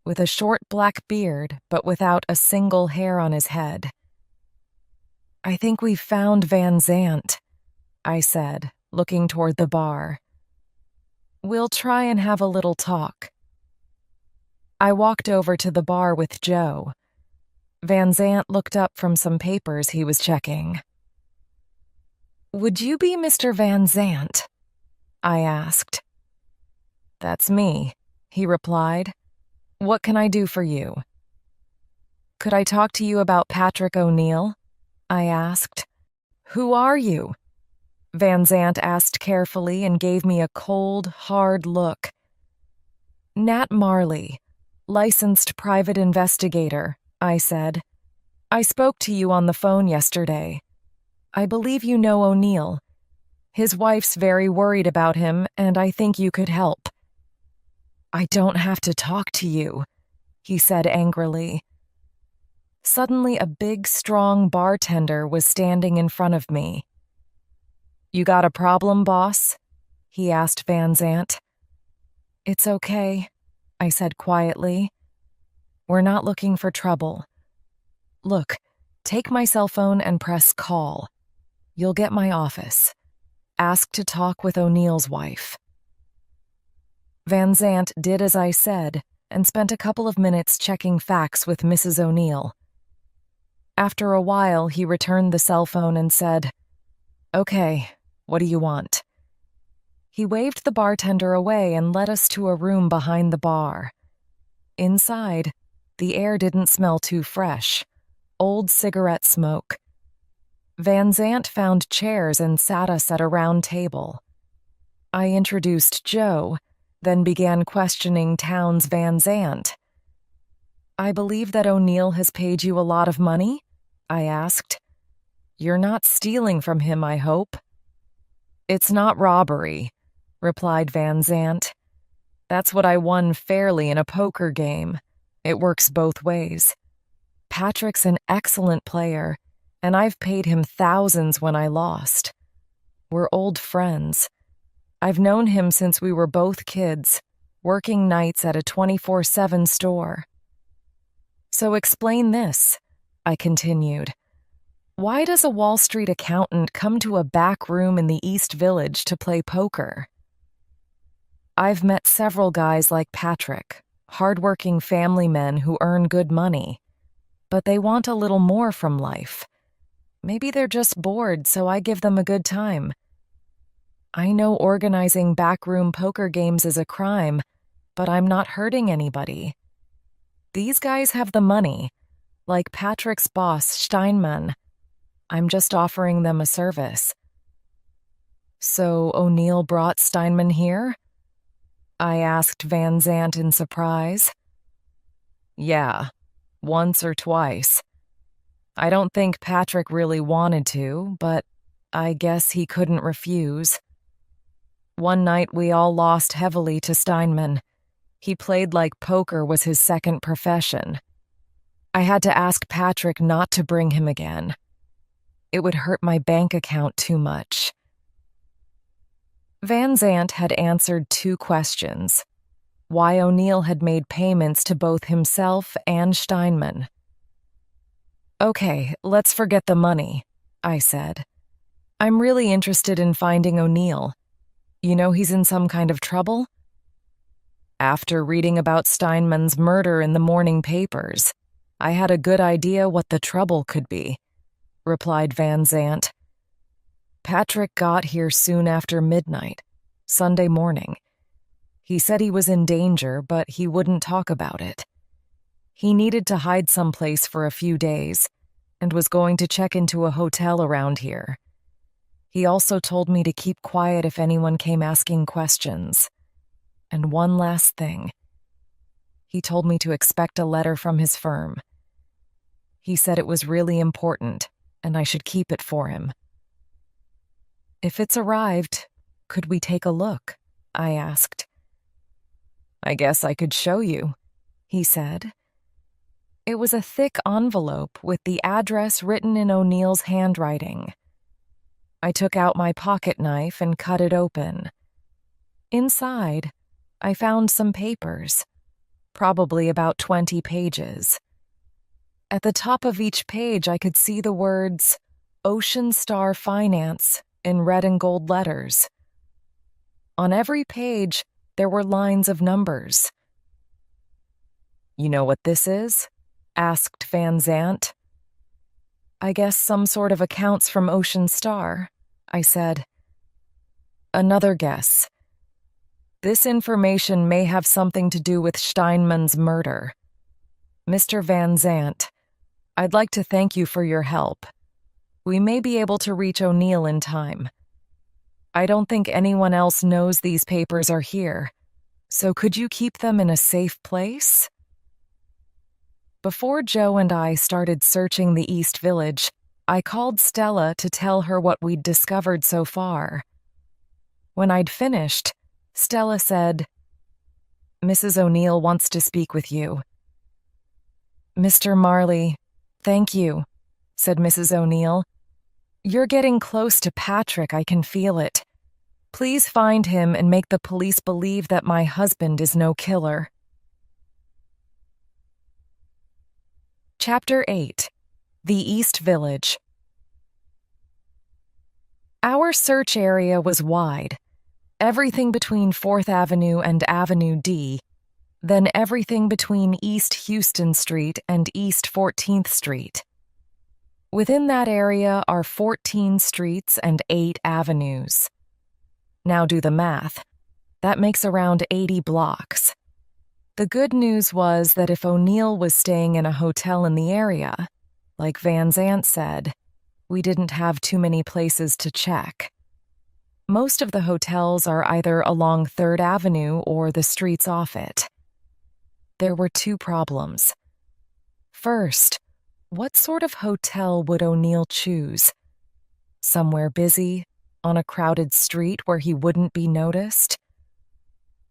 with a short black beard but without a single hair on his head. "I think we've found Van Zant," I said, looking toward the bar. "We'll try and have a little talk." I walked over to the bar with Joe. Van Zant looked up from some papers he was checking. "Would you be Mr. Van Zant?" I asked. "That's me," he replied. "What can I do for you?" "Could I talk to you about Patrick O'Neill?" I asked. "Who are you?" Van Zant asked carefully and gave me a cold, hard look. "Nat Marley, licensed private investigator," I said. "I spoke to you on the phone yesterday. I believe you know O'Neill. His wife's very worried about him, and I think you could help." "I don't have to talk to you," he said angrily. Suddenly, a big, strong bartender was standing in front of me. "You got a problem, boss?" he asked Van Zant. "It's okay," I said quietly. "We're not looking for trouble. Look, take my cell phone and press call. You'll get my office. Ask to talk with O'Neill's wife." Van Zant did as I said and spent a couple of minutes checking facts with Mrs. O'Neill. After a while, he returned the cell phone and said, "Okay, what do you want?" He waved the bartender away and led us to a room behind the bar. Inside, the air didn't smell too fresh. Old cigarette smoke. Van Zant found chairs and sat us at a round table. I introduced Joe, then began questioning Towns Van Zant. "I believe that O'Neill has paid you a lot of money?" I asked. "You're not stealing from him, I hope?" "It's not robbery," replied Van Zant. "That's what I won fairly in a poker game. It works both ways. Patrick's an excellent player, and I've paid him thousands when I lost. We're old friends. I've known him since we were both kids, working nights at a 24/7 store." "So explain this," I continued. "Why does a Wall Street accountant come to a back room in the East Village to play poker?" "I've met several guys like Patrick, hardworking family men who earn good money, but they want a little more from life. Maybe they're just bored, so I give them a good time. I know organizing backroom poker games is a crime, but I'm not hurting anybody. These guys have the money, like Patrick's boss, Steinman. I'm just offering them a service." "So O'Neill brought Steinman here?" I asked Van Zant in surprise. "Yeah, once or twice. I don't think Patrick really wanted to, but I guess he couldn't refuse. One night we all lost heavily to Steinman. He played like poker was his second profession. I had to ask Patrick not to bring him again. It would hurt my bank account too much." Van Zant had answered 2 questions: why O'Neill had made payments to both himself and Steinman. "Okay, let's forget the money," I said. "I'm really interested in finding O'Neill. You know he's in some kind of trouble?" "After reading about Steinman's murder in the morning papers, I had a good idea what the trouble could be," replied Van Zant. "Patrick got here soon after midnight, Sunday morning. He said he was in danger, but he wouldn't talk about it. He needed to hide someplace for a few days and was going to check into a hotel around here. He also told me to keep quiet if anyone came asking questions. And one last thing. He told me to expect a letter from his firm. He said it was really important, and I should keep it for him." "If it's arrived, could we take a look?" I asked. "I guess I could show you," he said. It was a thick envelope with the address written in O'Neill's handwriting. I took out my pocket knife and cut it open. Inside, I found some papers. probably about 20 pages. At the top of each page, I could see the words Ocean Star Finance in red and gold letters. On every page, there were lines of numbers. "You know what this is?" asked Van Zant. "I guess some sort of accounts from Ocean Star," I said. "Another guess. This information may have something to do with Steinman's murder. Mr. Van Zant, I'd like to thank you for your help. We may be able to reach O'Neill in time. I don't think anyone else knows these papers are here, so could you keep them in a safe place?" Before Joe and I started searching the East Village, I called Stella to tell her what we'd discovered so far. When I'd finished, Stella said, "Mrs. O'Neill wants to speak with you." "Mr. Marley, thank you," said Mrs. O'Neill. "You're getting close to Patrick, I can feel it. Please find him and make the police believe that my husband is no killer." Chapter 8. The East Village. Our search area was wide. Everything between 4th Avenue and Avenue D, then everything between East Houston Street and East 14th Street. Within that area are 14 streets and 8 avenues. Now do the math. That makes around 80 blocks. The good news was that if O'Neill was staying in a hotel in the area, like Van Zant said, we didn't have too many places to check. Most of the hotels are either along 3rd Avenue or the streets off it. There were 2 problems. First, what sort of hotel would O'Neill choose? Somewhere busy, on a crowded street where he wouldn't be noticed?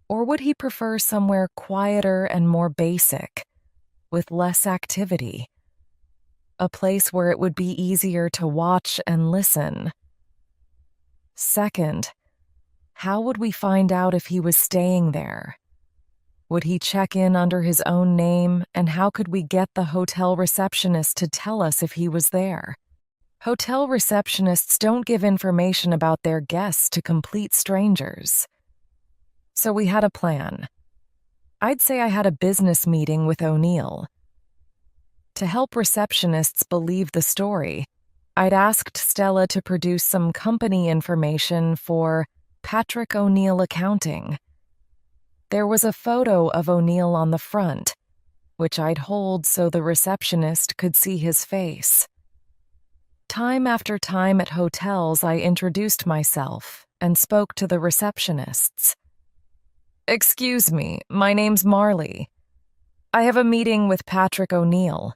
Or would he prefer somewhere quieter and more basic, with less activity? A place where it would be easier to watch and listen? Second, how would we find out if he was staying there? Would he check in under his own name, and how could we get the hotel receptionist to tell us if he was there? Hotel receptionists don't give information about their guests to complete strangers. So we had a plan. I'd say I had a business meeting with O'Neill. To help receptionists believe the story, I'd asked Stella to produce some company information for Patrick O'Neill Accounting. There was a photo of O'Neill on the front, which I'd hold so the receptionist could see his face. Time after time at hotels, I introduced myself and spoke to the receptionists. "Excuse me, my name's Marley. I have a meeting with Patrick O'Neill.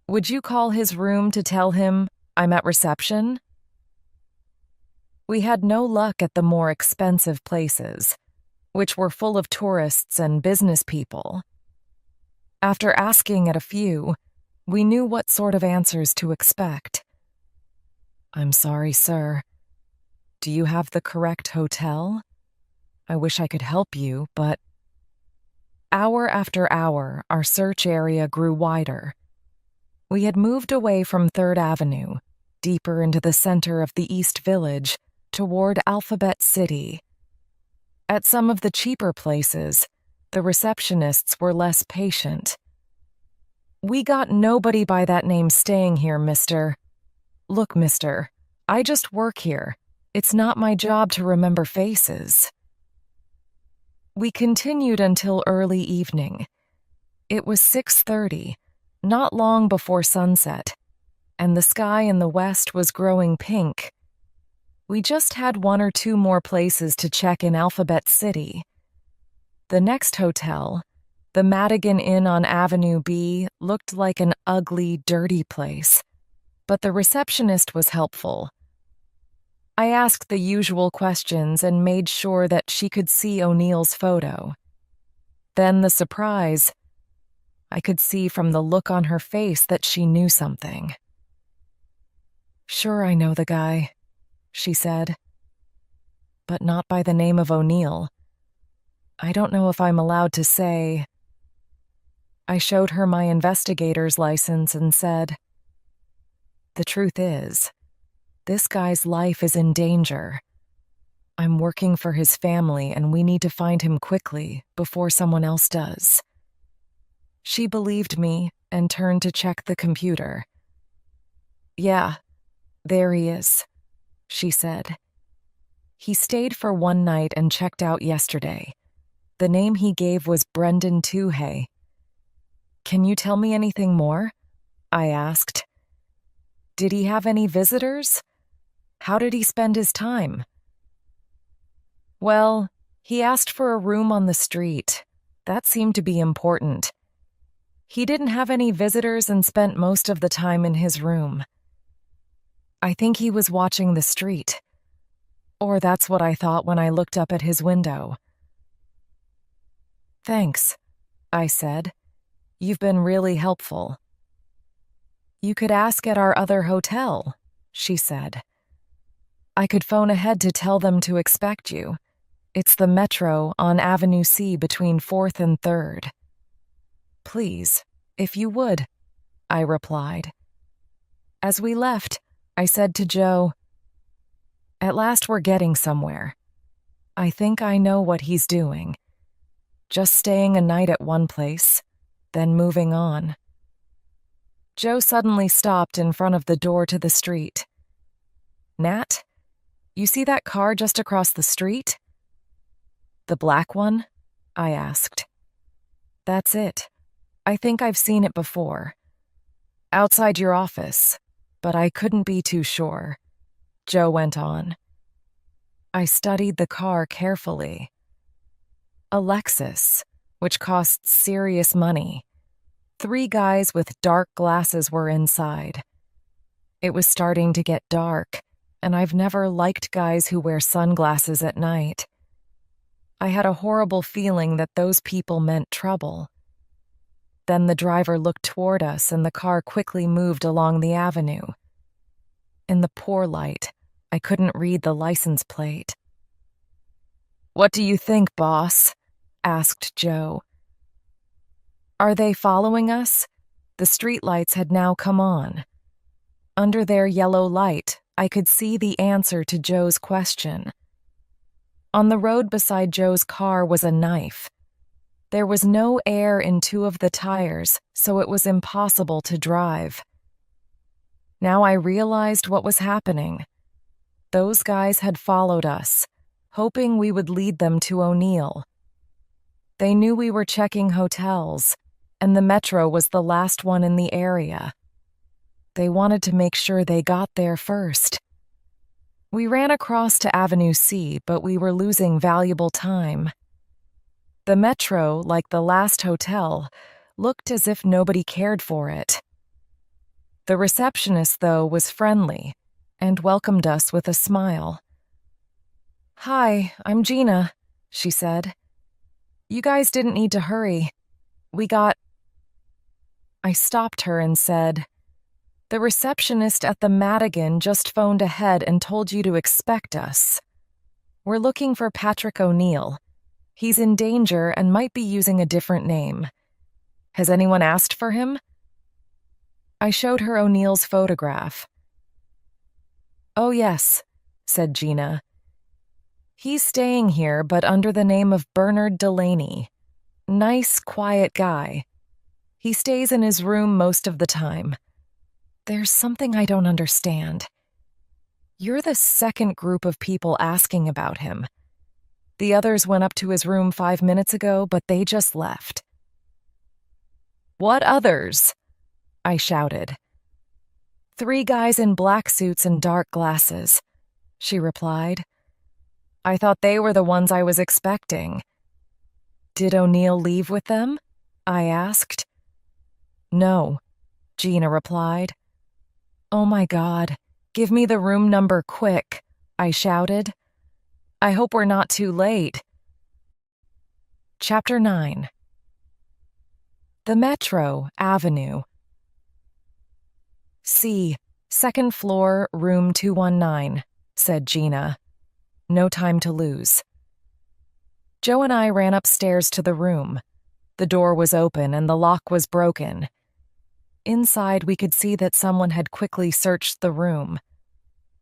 Would you call his room to tell him I'm at reception?" We had no luck at the more expensive places, which were full of tourists and business people. After asking at a few, we knew what sort of answers to expect. "I'm sorry, sir. Do you have the correct hotel? I wish I could help you, but..." Hour after hour, our search area grew wider. We had moved away from 3rd Avenue, deeper into the center of the East Village, toward Alphabet City. At some of the cheaper places, the receptionists were less patient. "We got nobody by that name staying here, mister. Look, mister, I just work here. It's not my job to remember faces." We continued until early evening. It was 6:30, not long before sunset, and the sky in the west was growing pink. We just had 1 or 2 more places to check in Alphabet City. The next hotel, the Madigan Inn on Avenue B, looked like an ugly, dirty place, but the receptionist was helpful. I asked the usual questions and made sure that she could see O'Neill's photo. Then the surprise. I could see from the look on her face that she knew something. "Sure, I know the guy," she said. "But not by the name of O'Neill. I don't know if I'm allowed to say..." I showed her my investigator's license and said, "The truth is, this guy's life is in danger. I'm working for his family and we need to find him quickly before someone else does." She believed me and turned to check the computer. "Yeah, there he is," she said. "He stayed for one night and checked out yesterday. The name he gave was Brendan Tuhey." "Can you tell me anything more?" I asked. "Did he have any visitors? How did he spend his time?" "Well, he asked for a room on the street. That seemed to be important. He didn't have any visitors and spent most of the time in his room. I think he was watching the street. Or that's what I thought when I looked up at his window." "Thanks," I said. "You've been really helpful." "You could ask at our other hotel," she said. "I could phone ahead to tell them to expect you. It's the Metro on Avenue C between 4th and 3rd. "Please, if you would," I replied. As we left, I said to Joe, "At last we're getting somewhere. I think I know what he's doing. Just staying a night at one place, then moving on." Joe suddenly stopped in front of the door to the street. "Nat, you see that car just across the street?" "The black one?" I asked. "That's it. I think I've seen it before. Outside your office, but I couldn't be too sure," Joe went on. I studied the car carefully. A Lexus, which costs serious money. 3 guys with dark glasses were inside. It was starting to get dark, and I've never liked guys who wear sunglasses at night. I had a horrible feeling that those people meant trouble. Then the driver looked toward us and the car quickly moved along the avenue. In the poor light, I couldn't read the license plate. "What do you think, boss?" asked Joe. "Are they following us?" The streetlights had now come on. Under their yellow light, I could see the answer to Joe's question. On the road beside Joe's car was a knife. There was no air in 2 of the tires, so it was impossible to drive. Now I realized what was happening. Those guys had followed us, hoping we would lead them to O'Neill. They knew we were checking hotels, and the Metro was the last one in the area. They wanted to make sure they got there first. We ran across to Avenue C, but we were losing valuable time. The Metro, like the last hotel, looked as if nobody cared for it. The receptionist, though, was friendly and welcomed us with a smile. "Hi, I'm Gina," she said. "You guys didn't need to hurry. We got—" I stopped her and said, "The receptionist at the Madigan just phoned ahead and told you to expect us. We're looking for Patrick O'Neill. He's in danger and might be using a different name. Has anyone asked for him?" I showed her O'Neill's photograph. "Oh, yes," said Gina. "He's staying here, but under the name of Bernard Delaney. Nice, quiet guy. He stays in his room most of the time. There's something I don't understand. You're the second group of people asking about him. The others went up to his room 5 minutes ago, but they just left." "What others?" I shouted. "3 guys in black suits and dark glasses," she replied. "I thought they were the ones I was expecting." "Did O'Neill leave with them?" I asked. "No," Gina replied. "Oh my God, give me the room number quick," I shouted. "I hope we're not too late." Chapter 9. The Metro, Avenue. "C, 2nd floor, room 219, said Gina. No time to lose. Joe and I ran upstairs to the room. The door was open and the lock was broken. Inside, we could see that someone had quickly searched the room.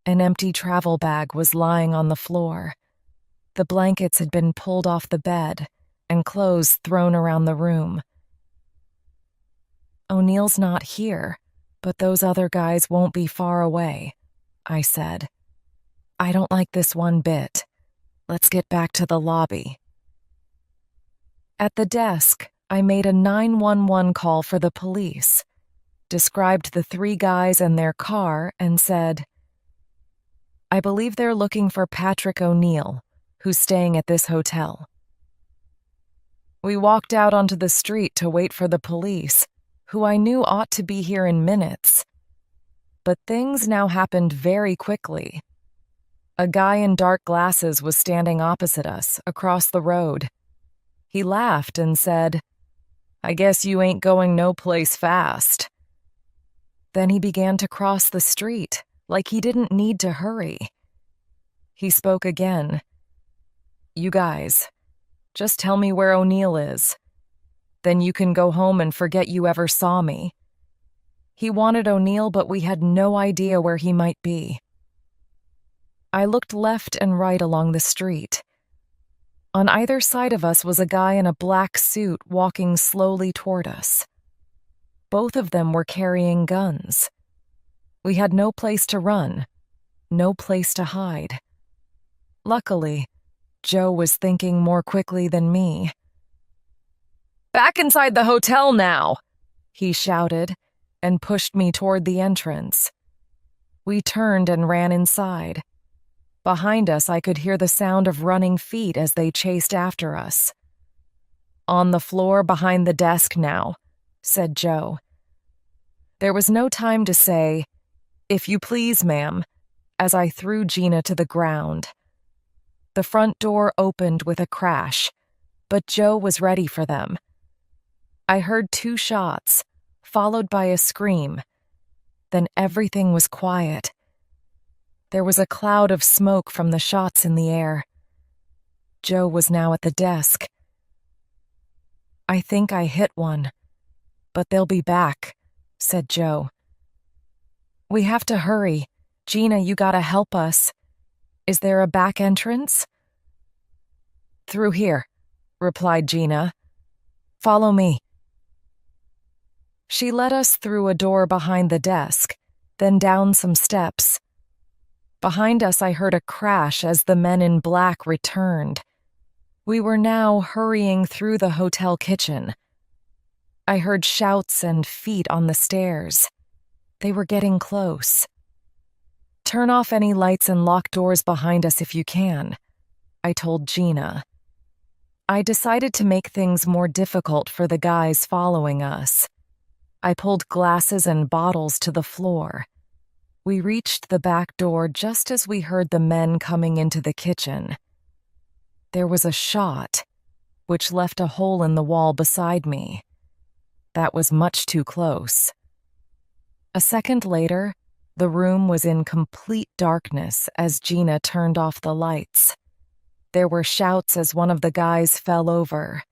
An empty travel bag was lying on the floor. The blankets had been pulled off the bed and clothes thrown around the room. "O'Neill's not here, but those other guys won't be far away," I said. "I don't like this one bit. Let's get back to the lobby." At the desk, I made a 911 call for the police, described the 3 guys and their car, and said, "I believe they're looking for Patrick O'Neill, who's staying at this hotel." We walked out onto the street to wait for the police, who I knew ought to be here in minutes. But things now happened very quickly. A guy in dark glasses was standing opposite us, across the road. He laughed and said, "I guess you ain't going no place fast." Then he began to cross the street, like he didn't need to hurry. He spoke again. "You guys, just tell me where O'Neill is. Then you can go home and forget you ever saw me." He wanted O'Neill, but we had no idea where he might be. I looked left and right along the street. On either side of us was a guy in a black suit walking slowly toward us. Both of them were carrying guns. We had no place to run, no place to hide. Luckily, Joe was thinking more quickly than me. "Back inside the hotel now!" he shouted, and pushed me toward the entrance. We turned and ran inside. Behind us, I could hear the sound of running feet as they chased after us. "On the floor behind the desk now," said Joe. There was no time to say, "If you please, ma'am," as I threw Gina to the ground. The front door opened with a crash, but Joe was ready for them. I heard 2 shots, followed by a scream. Then everything was quiet. There was a cloud of smoke from the shots in the air. Joe was now at the desk. "I think I hit one, but they'll be back," said Joe. "We have to hurry. Gina, you gotta help us. Is there a back entrance?" "Through here," replied Gina. "Follow me." She led us through a door behind the desk, then down some steps. Behind us, I heard a crash as the men in black returned. We were now hurrying through the hotel kitchen. I heard shouts and feet on the stairs. They were getting close. "Turn off any lights and lock doors behind us if you can," I told Gina. I decided to make things more difficult for the guys following us. I pulled glasses and bottles to the floor. We reached the back door just as we heard the men coming into the kitchen. There was a shot, which left a hole in the wall beside me. That was much too close. A second later, the room was in complete darkness as Gina turned off the lights. There were shouts as one of the guys fell over.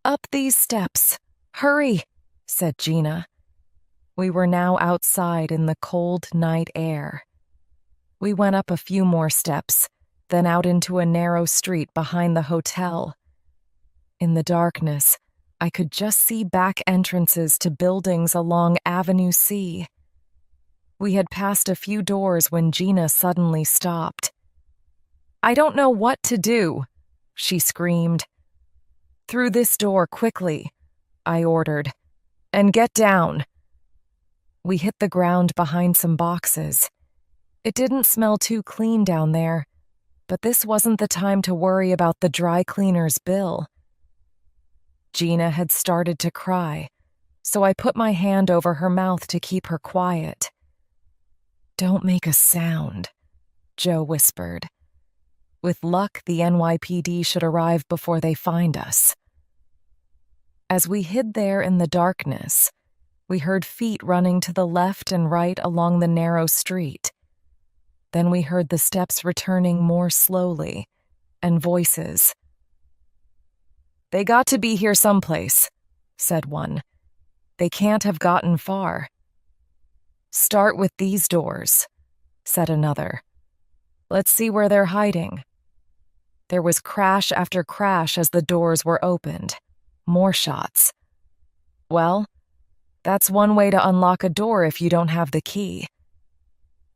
"Up these steps! Hurry!" said Gina. We were now outside in the cold night air. We went up a few more steps, then out into a narrow street behind the hotel. In the darkness, I could just see back entrances to buildings along Avenue C. We had passed a few doors when Gina suddenly stopped. "I don't know what to do," she screamed. "Through this door quickly," I ordered. "And get down." We hit the ground behind some boxes. It didn't smell too clean down there, but this wasn't the time to worry about the dry cleaner's bill. Gina had started to cry, so I put my hand over her mouth to keep her quiet. "Don't make a sound," Joe whispered. "With luck, the NYPD should arrive before they find us." As we hid there in the darkness, we heard feet running to the left and right along the narrow street. Then we heard the steps returning more slowly, and voices. They got to be here someplace, said one. They can't have gotten far. Start with these doors, said another. Let's see where they're hiding. There was crash after crash as the doors were opened. More shots. Well, that's one way to unlock a door if you don't have the key.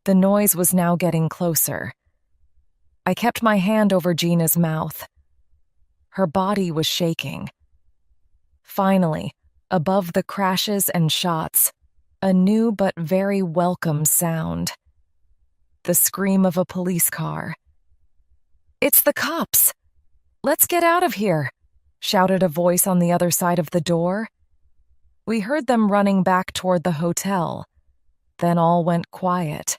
The noise was now getting closer. I kept my hand over Gina's mouth. Her body was shaking. Finally, above the crashes and shots, a new but very welcome sound. The scream of a police car. "It's the cops! Let's get out of here!" shouted a voice on the other side of the door. We heard them running back toward the hotel. Then all went quiet.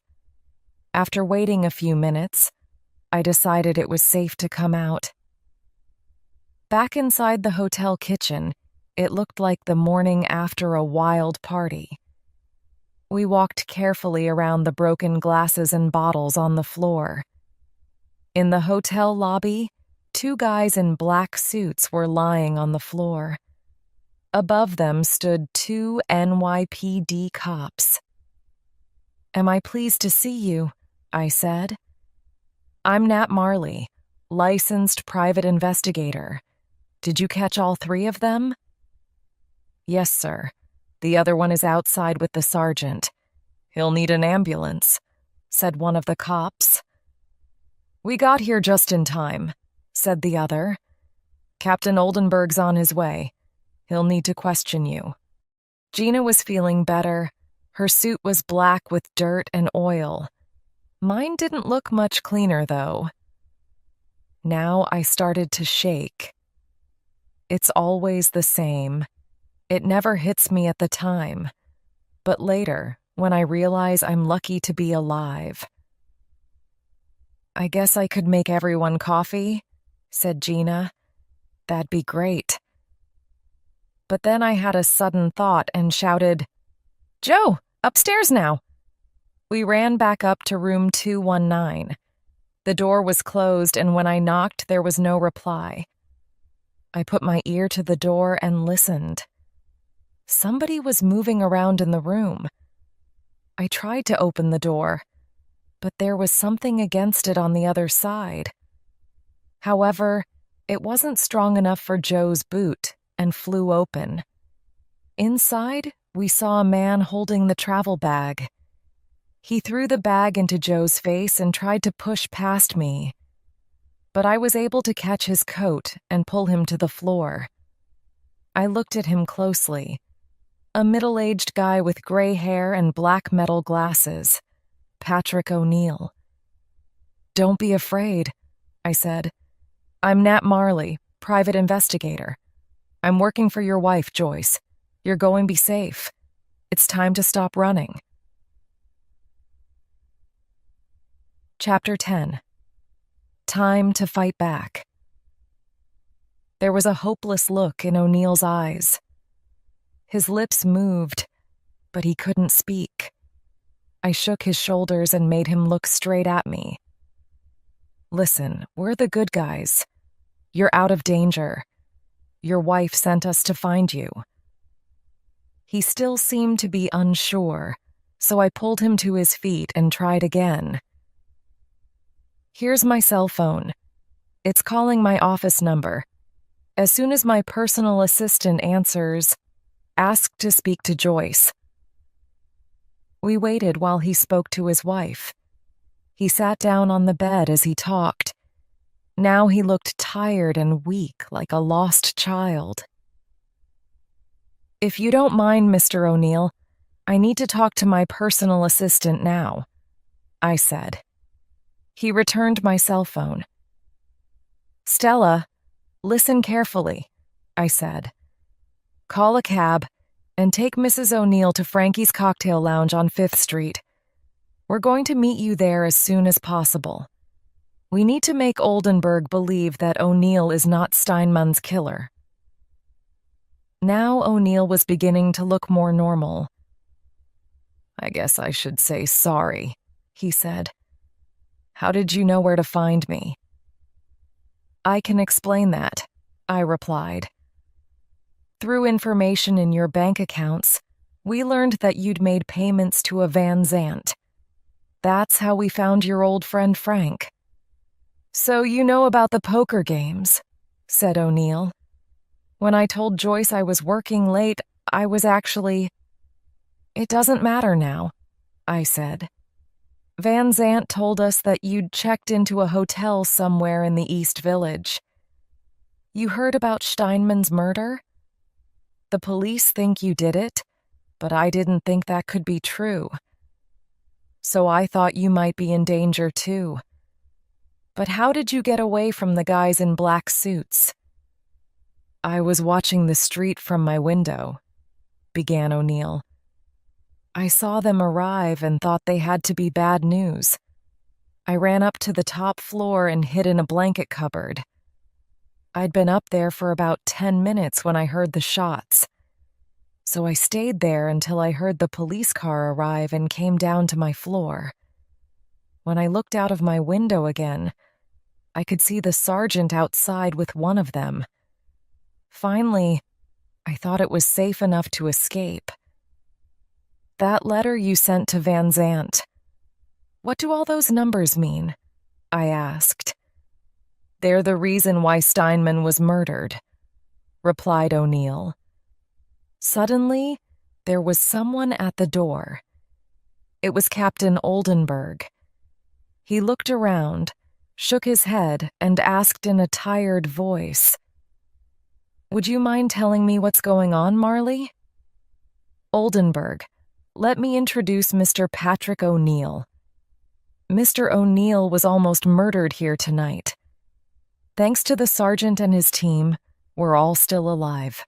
After waiting a few minutes, I decided it was safe to come out. Back inside the hotel kitchen, it looked like the morning after a wild party. We walked carefully around the broken glasses and bottles on the floor. In the hotel lobby, 2 guys in black suits were lying on the floor. Above them stood 2 NYPD cops. "Am I pleased to see you?" I said. "I'm Nat Marley, licensed private investigator. Did you catch all 3 of them?" "Yes, sir. The other one is outside with the sergeant. He'll need an ambulance," said one of the cops. "We got here just in time," said the other. "Captain Oldenburg's on his way. He'll need to question you." Gina was feeling better. Her suit was black with dirt and oil. Mine didn't look much cleaner, though. Now I started to shake. It's always the same. It never hits me at the time. But later, when I realize I'm lucky to be alive. "I guess I could make everyone coffee," said Gina. "That'd be great." But then I had a sudden thought and shouted, "Joe, upstairs now!" We ran back up to room 219. The door was closed, and when I knocked, there was no reply. I put my ear to the door and listened. Somebody was moving around in the room. I tried to open the door, but there was something against it on the other side. However, it wasn't strong enough for Joe's boot and flew open. Inside, we saw a man holding the travel bag. He threw the bag into Joe's face and tried to push past me. But I was able to catch his coat and pull him to the floor. I looked at him closely. A middle-aged guy with gray hair and black metal glasses. Patrick O'Neill. "Don't be afraid," I said. "I'm Nat Marley, private investigator. I'm working for your wife, Joyce. You're going to be safe. It's time to stop running." Chapter 10. Time to fight back. There was a hopeless look in O'Neill's eyes. His lips moved, but he couldn't speak. I shook his shoulders and made him look straight at me. "Listen, we're the good guys. You're out of danger. Your wife sent us to find you." He still seemed to be unsure, so I pulled him to his feet and tried again. "Here's my cell phone. It's calling my office number. As soon as my personal assistant answers, ask to speak to Joyce." We waited while he spoke to his wife. He sat down on the bed as he talked. Now he looked tired and weak, like a lost child. "If you don't mind, Mr. O'Neill, I need to talk to my personal assistant now," I said. He returned my cell phone. "Stella, listen carefully," I said. "Call a cab and take Mrs. O'Neill to Frankie's Cocktail Lounge on 5th Street. We're going to meet you there as soon as possible. We need to make Oldenburg believe that O'Neill is not Steinmann's killer." Now O'Neill was beginning to look more normal. "I guess I should say sorry," he said. "How did you know where to find me?" "I can explain that," I replied. Through information in your bank accounts, we learned that you'd made payments to a Van Zant. That's how we found your old friend Frank. So you know about the poker games, said O'Neill. When I told Joyce I was working late, I was actually... It doesn't matter now, I said. Van Zant told us that you'd checked into a hotel somewhere in the East Village. You heard about Steinman's murder? The police think you did it, but I didn't think that could be true. So I thought you might be in danger too. But how did you get away from the guys in black suits? I was watching the street from my window, began O'Neill. I saw them arrive and thought they had to be bad news. I ran up to the top floor and hid in a blanket cupboard. I'd been up there for about 10 minutes when I heard the shots. So I stayed there until I heard the police car arrive and came down to my floor. When I looked out of my window again, I could see the sergeant outside with one of them. Finally, I thought it was safe enough to escape. That letter you sent to Van Zant. What do all those numbers mean? I asked. They're the reason why Steinman was murdered, replied O'Neill. Suddenly, there was someone at the door. It was Captain Oldenburg. He looked around, shook his head, and asked in a tired voice, Would you mind telling me what's going on, Marley? Oldenburg, let me introduce Mr. Patrick O'Neill. Mr. O'Neill was almost murdered here tonight. Thanks to the sergeant and his team, we're all still alive.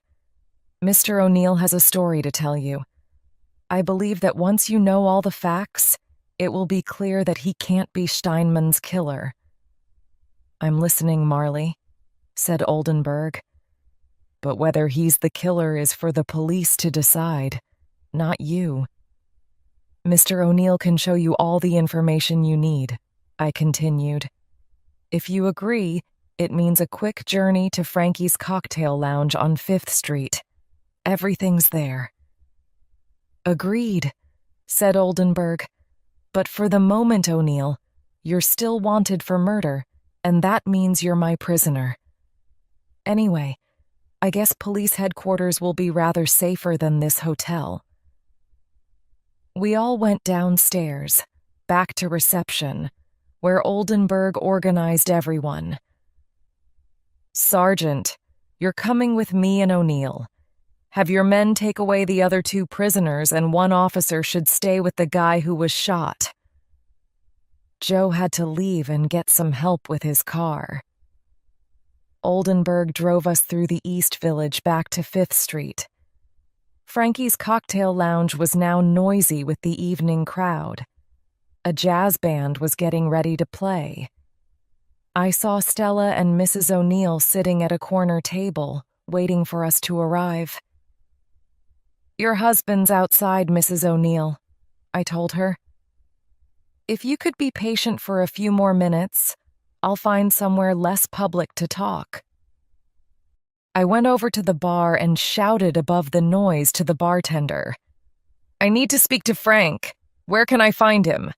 Mr. O'Neill has a story to tell you. I believe that once you know all the facts, it will be clear that he can't be Steinman's killer. I'm listening, Marley, said Oldenburg. But whether he's the killer is for the police to decide, not you. Mr. O'Neill can show you all the information you need, I continued. If you agree, it means a quick journey to Frankie's Cocktail Lounge on 5th Street. Everything's there. Agreed, said Oldenburg. But for the moment, O'Neill, you're still wanted for murder, and that means you're my prisoner. Anyway, I guess police headquarters will be rather safer than this hotel. We all went downstairs, back to reception, where Oldenburg organized everyone. Sergeant, you're coming with me and O'Neill. Have your men take away the other 2 prisoners, and 1 officer should stay with the guy who was shot. Joe had to leave and get some help with his car. Oldenburg drove us through the East Village back to 5th Street. Frankie's Cocktail Lounge was now noisy with the evening crowd. A jazz band was getting ready to play. I saw Stella and Mrs. O'Neill sitting at a corner table, waiting for us to arrive. Your husband's outside, Mrs. O'Neill, I told her. If you could be patient for a few more minutes, I'll find somewhere less public to talk. I went over to the bar and shouted above the noise to the bartender. I need to speak to Frank. Where can I find him?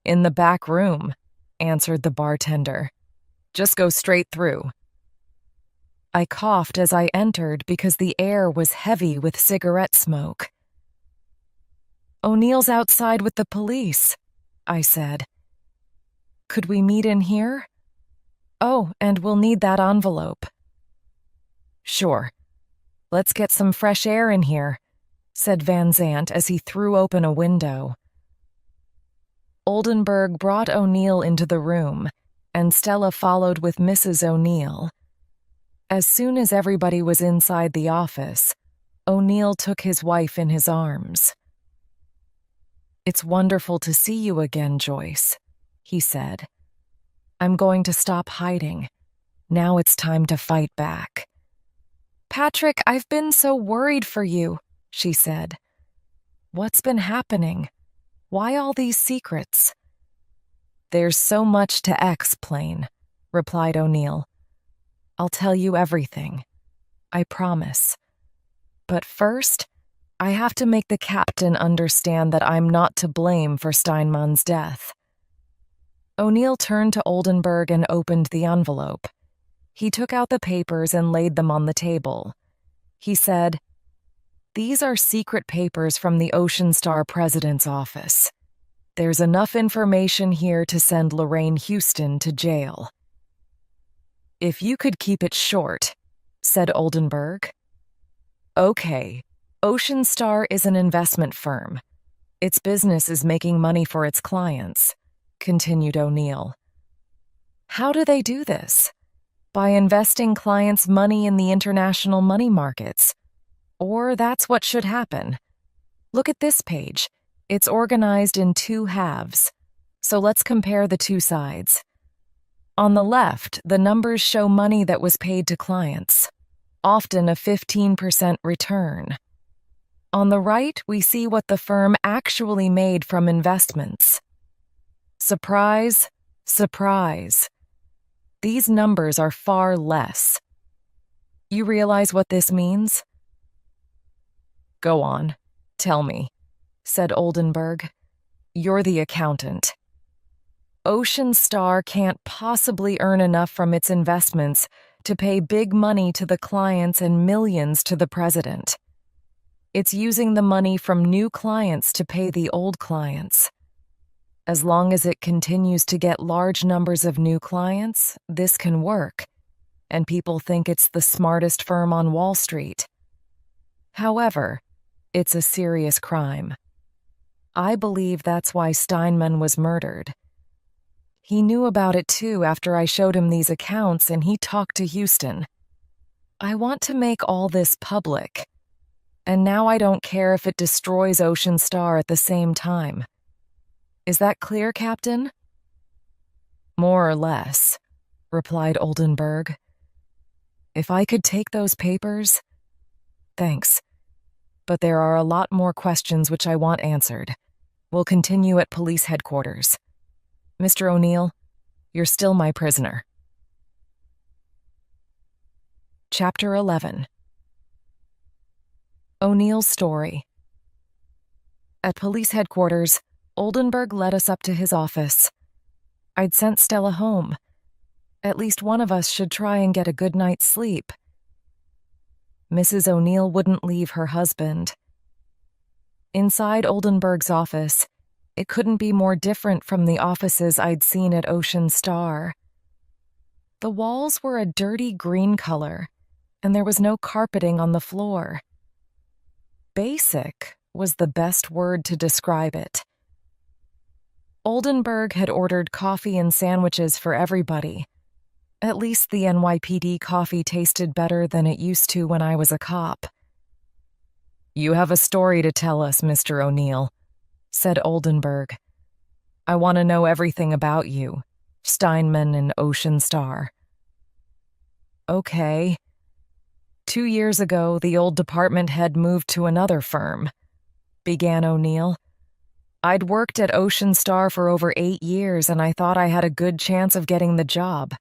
In the back room, answered the bartender. Just go straight through. I coughed as I entered because the air was heavy with cigarette smoke. O'Neill's outside with the police, I said. Could we meet in here? Oh, and we'll need that envelope. Sure. Let's get some fresh air in here, said Van Zant as he threw open a window. Oldenburg brought O'Neill into the room, and Stella followed with Mrs. O'Neill. As soon as everybody was inside the office, O'Neill took his wife in his arms. It's wonderful to see you again, Joyce, he said. I'm going to stop hiding. Now it's time to fight back. Patrick, I've been so worried for you, she said. What's been happening? Why all these secrets? There's so much to explain, replied O'Neill. I'll tell you everything. I promise. But first, I have to make the captain understand that I'm not to blame for Steinmann's death. O'Neill turned to Oldenburg and opened the envelope. He took out the papers and laid them on the table. He said, "These are secret papers from the Ocean Star president's office. There's enough information here to send Lorraine Houston to jail." "If you could keep it short," said Oldenburg. "Okay, Ocean Star is an investment firm. Its business is making money for its clients," continued O'Neill. "How do they do this? By investing clients' money in the international money markets. Or that's what should happen. Look at this page. It's organized in two halves. So let's compare the two sides. On the left, the numbers show money that was paid to clients, often a 15% return. On the right, we see what the firm actually made from investments. Surprise, surprise. These numbers are far less. You realize what this means? "Go on, tell me," said Oldenburg. "You're the accountant." Ocean Star can't possibly earn enough from its investments to pay big money to the clients and millions to the president. It's using the money from new clients to pay the old clients. As long as it continues to get large numbers of new clients, this can work, and people think it's the smartest firm on Wall Street. However, it's a serious crime. I believe that's why Steinmann was murdered. He knew about it too after I showed him these accounts, and he talked to Houston. I want to make all this public, and now I don't care if it destroys Ocean Star at the same time. Is that clear, Captain? "More or less," replied Oldenburg. "If I could take those papers..." "Thanks. But there are a lot more questions which I want answered. We'll continue at police headquarters. Mr. O'Neill, you're still my prisoner." Chapter 11. O'Neill's story. At police headquarters, Oldenburg led us up to his office. I'd sent Stella home. At least one of us should try and get a good night's sleep. Mrs. O'Neill wouldn't leave her husband. Inside Oldenburg's office, it couldn't be more different from the offices I'd seen at Ocean Star. The walls were a dirty green color, and there was no carpeting on the floor. Basic was the best word to describe it. Oldenburg had ordered coffee and sandwiches for everybody. At least the NYPD coffee tasted better than it used to when I was a cop. "You have a story to tell us, Mr. O'Neill," said Oldenburg. "I want to know everything about you, Steinmann and Ocean Star." "Okay. 2 years ago, the old department head moved to another firm," began O'Neill. "I'd worked at Ocean Star for over 8 years, and I thought I had a good chance of getting the job.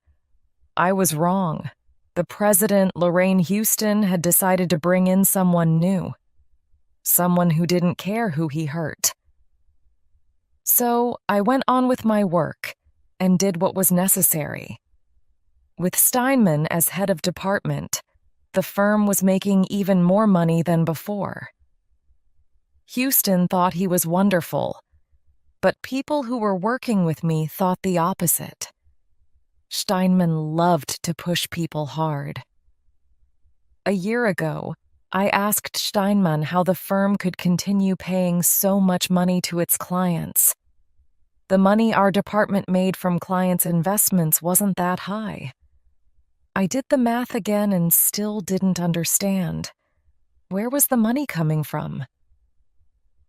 I was wrong. The president, Lorraine Houston, had decided to bring in someone new. Someone who didn't care who he hurt. So I went on with my work and did what was necessary. With Steinmann as head of department, the firm was making even more money than before. Houston thought he was wonderful, but people who were working with me thought the opposite. Steinmann loved to push people hard. A year ago, I asked Steinmann how the firm could continue paying so much money to its clients. The money our department made from clients' investments wasn't that high. I did the math again and still didn't understand. Where was the money coming from?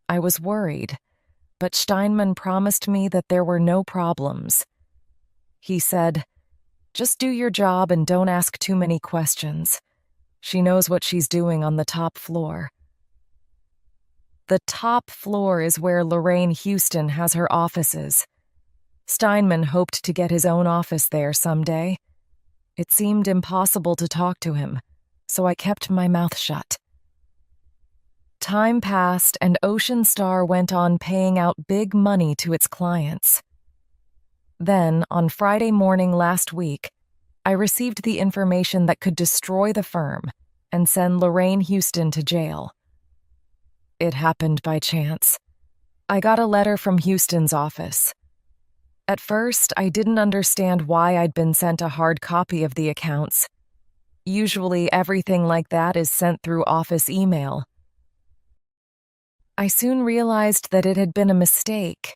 I was worried, but Steinmann promised me that there were no problems. He said, "Just do your job and don't ask too many questions. She knows what she's doing on the top floor." The top floor is where Lorraine Houston has her offices. Steinmann hoped to get his own office there someday. It seemed impossible to talk to him, so I kept my mouth shut. Time passed and Ocean Star went on paying out big money to its clients. Then, on Friday morning last week, I received the information that could destroy the firm and send Lorraine Houston to jail. It happened by chance. I got a letter from Houston's office. At first, I didn't understand why I'd been sent a hard copy of the accounts. Usually, everything like that is sent through office email. I soon realized that it had been a mistake.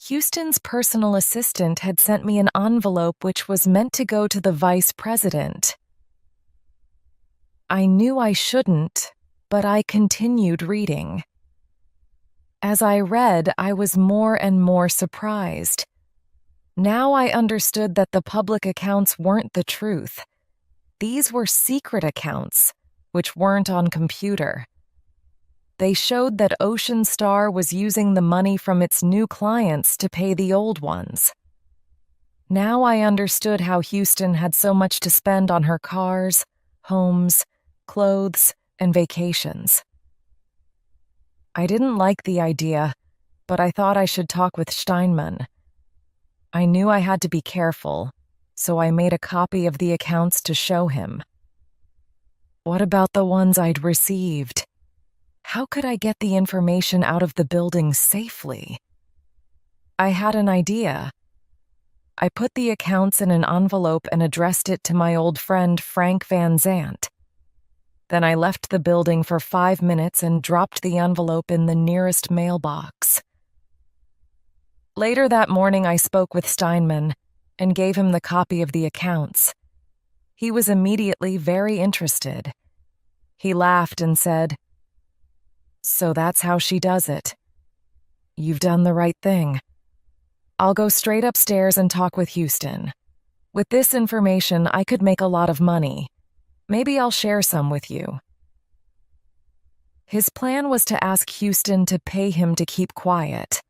Houston's personal assistant had sent me an envelope which was meant to go to the vice president. I knew I shouldn't, but I continued reading. As I read, I was more and more surprised. Now I understood that the public accounts weren't the truth. These were secret accounts, which weren't on computer. They showed that Ocean Star was using the money from its new clients to pay the old ones. Now I understood how Houston had so much to spend on her cars, homes, clothes, and vacations. I didn't like the idea, but I thought I should talk with Steinman. I knew I had to be careful, so I made a copy of the accounts to show him. What about the ones I'd received? How could I get the information out of the building safely? I had an idea. I put the accounts in an envelope and addressed it to my old friend Frank Van Zandt. Then I left the building for 5 minutes and dropped the envelope in the nearest mailbox. Later that morning, I spoke with Steinman and gave him the copy of the accounts. He was immediately very interested. He laughed and said, "So that's how she does it. You've done the right thing. I'll go straight upstairs and talk with Houston. With this information, I could make a lot of money. Maybe I'll share some with you." His plan was to ask Houston to pay him to keep quiet.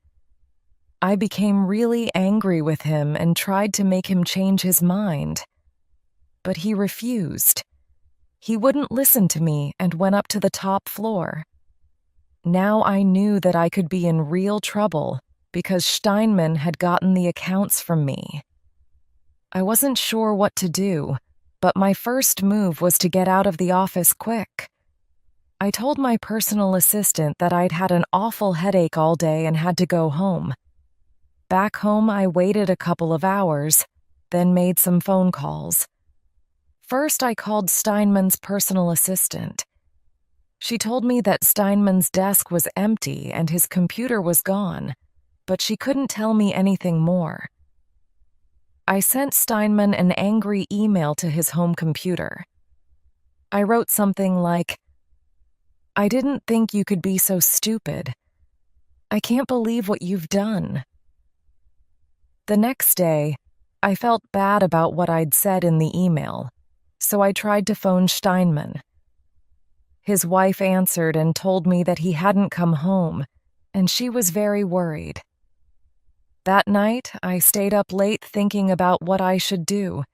I became really angry with him and tried to make him change his mind. But he refused. He wouldn't listen to me and went up to the top floor. Now I knew that I could be in real trouble because Steinman had gotten the accounts from me. I wasn't sure what to do, but my first move was to get out of the office quick. I told my personal assistant that I'd had an awful headache all day and had to go home. Back home, I waited a couple of hours, then made some phone calls. First, I called Steinman's personal assistant. She told me that Steinman's desk was empty and his computer was gone, but she couldn't tell me anything more. I sent Steinman an angry email to his home computer. I wrote something like, "I didn't think you could be so stupid. I can't believe what you've done." The next day, I felt bad about what I'd said in the email, so I tried to phone Steinman. His wife answered and told me that he hadn't come home, and she was very worried. That night, I stayed up late thinking about what I should do.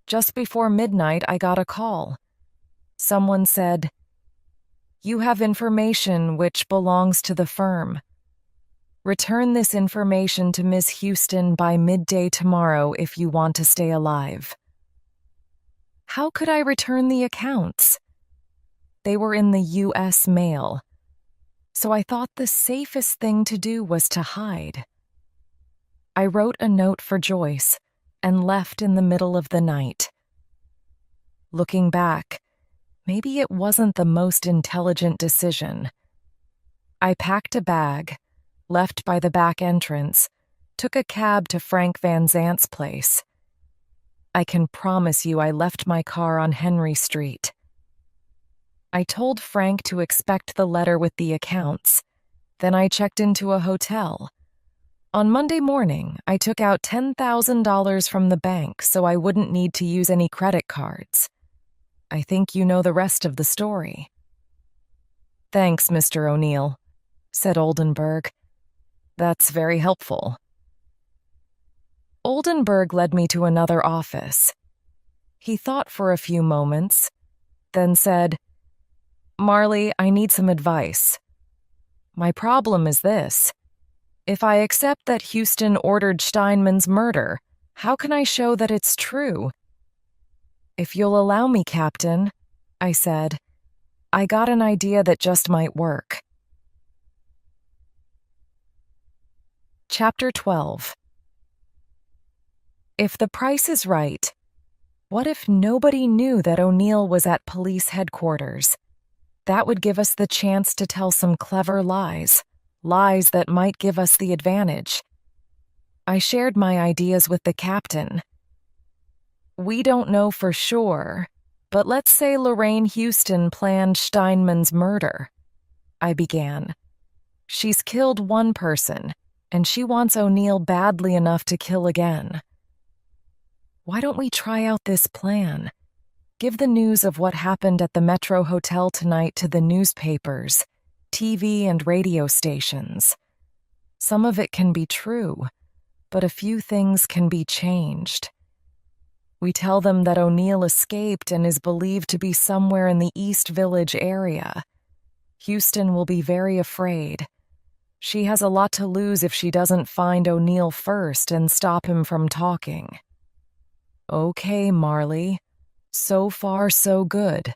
Just before midnight, I got a call. Someone said, "You have information which belongs to the firm. Return this information to Ms. Houston by midday tomorrow if you want to stay alive." How could I return the accounts? They were in the U.S. mail, so I thought the safest thing to do was to hide. I wrote a note for Joyce and left in the middle of the night. Looking back, maybe it wasn't the most intelligent decision. I packed a bag, left by the back entrance, took a cab to Frank Van Zandt's place. I can promise you I left my car on Henry Street. I told Frank to expect the letter with the accounts. Then I checked into a hotel. On Monday morning, I took out $10,000 from the bank so I wouldn't need to use any credit cards. I think you know the rest of the story. "Thanks, Mr. O'Neill," said Oldenburg. "That's very helpful." Oldenburg led me to another office. He thought for a few moments, then said, "Marley, I need some advice. My problem is this. If I accept that Houston ordered Steinman's murder, how can I show that it's true?" "If you'll allow me, Captain," I said, "I got an idea that just might work." Chapter 12. If the price is right, what if nobody knew that O'Neill was at police headquarters? That would give us the chance to tell some clever lies that might give us the advantage. I shared my ideas with the captain. "We don't know for sure, but let's say Lorraine Houston planned Steinman's murder," I began. "She's killed one person, and she wants O'Neill badly enough to kill again. Why don't we try out this plan? Give the news of what happened at the Metro Hotel tonight to the newspapers, TV and radio stations. Some of it can be true, but a few things can be changed. We tell them that O'Neill escaped and is believed to be somewhere in the East Village area. Houston will be very afraid. She has a lot to lose if she doesn't find O'Neill first and stop him from talking." "Okay, Marley. So far, so good.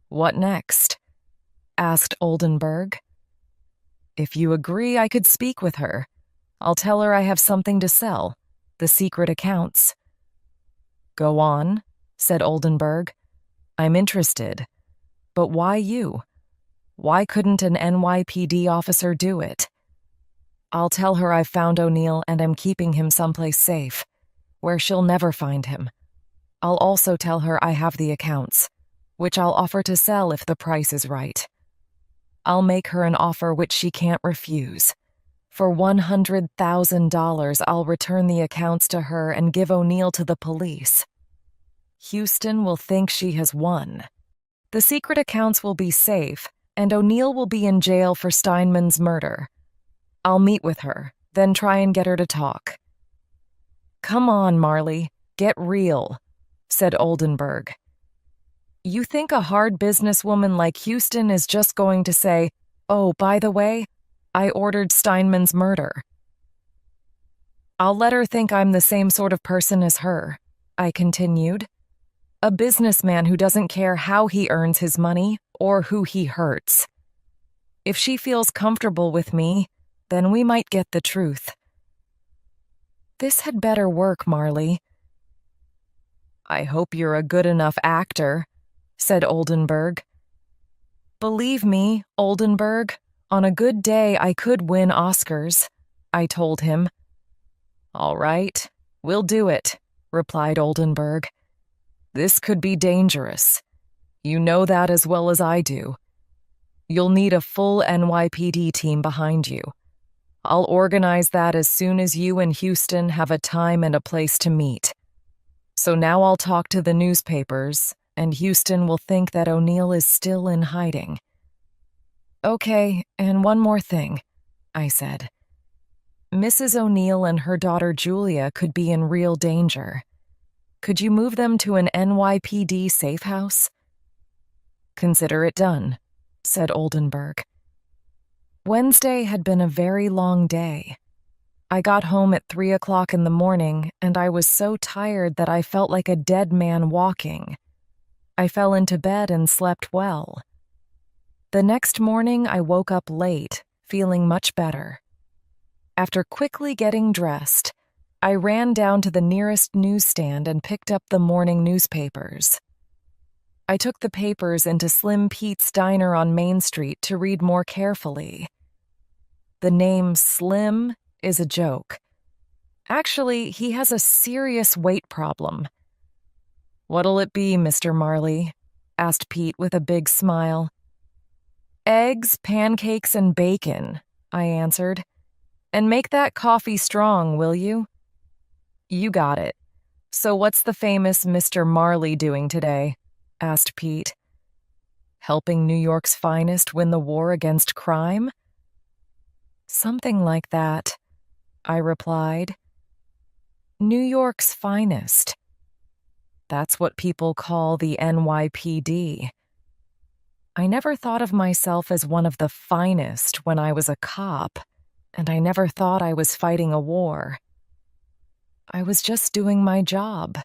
What next?" asked Oldenburg. "If you agree, I could speak with her. I'll tell her I have something to sell, the secret accounts." "Go on," said Oldenburg. "I'm interested. But why you? Why couldn't an NYPD officer do it?" "I'll tell her I've found O'Neill and am keeping him someplace safe, where she'll never find him. I'll also tell her I have the accounts, which I'll offer to sell if the price is right. I'll make her an offer which she can't refuse. For $100,000, I'll return the accounts to her and give O'Neill to the police. Houston will think she has won. The secret accounts will be safe, and O'Neill will be in jail for Steinman's murder. I'll meet with her, then try and get her to talk." "Come on, Marley, get real," said Oldenburg. "You think a hard businesswoman like Houston is just going to say, 'Oh, by the way, I ordered Steinman's murder'?" "I'll let her think I'm the same sort of person as her," I continued. "A businessman who doesn't care how he earns his money or who he hurts. If she feels comfortable with me, then we might get the truth." "This had better work, Marley." "I hope you're a good enough actor," said Oldenburg. "Believe me, Oldenburg, on a good day I could win Oscars," I told him. "All right, we'll do it," replied Oldenburg. "This could be dangerous. You know that as well as I do. You'll need a full NYPD team behind you. I'll organize that as soon as you and Houston have a time and a place to meet. So now I'll talk to the newspapers, and Houston will think that O'Neill is still in hiding." "Okay, and one more thing," I said. "Mrs. O'Neill and her daughter Julia could be in real danger. Could you move them to an NYPD safe house?" "Consider it done," said Oldenburg. Wednesday had been a very long day. I got home at 3 o'clock in the morning, and I was so tired that I felt like a dead man walking. I fell into bed and slept well. The next morning, I woke up late, feeling much better. After quickly getting dressed, I ran down to the nearest newsstand and picked up the morning newspapers. I took the papers into Slim Pete's diner on Main Street to read more carefully. The name Slim is a joke. Actually, he has a serious weight problem. "What'll it be, Mr. Marley?" asked Pete with a big smile. "Eggs, pancakes, and bacon," I answered. "And make that coffee strong, will you?" "You got it. So what's the famous Mr. Marley doing today?" asked Pete. "Helping New York's finest win the war against crime?" "Something like that," I replied. New York's finest. That's what people call the NYPD. I never thought of myself as one of the finest when I was a cop, and I never thought I was fighting a war. I was just doing my job.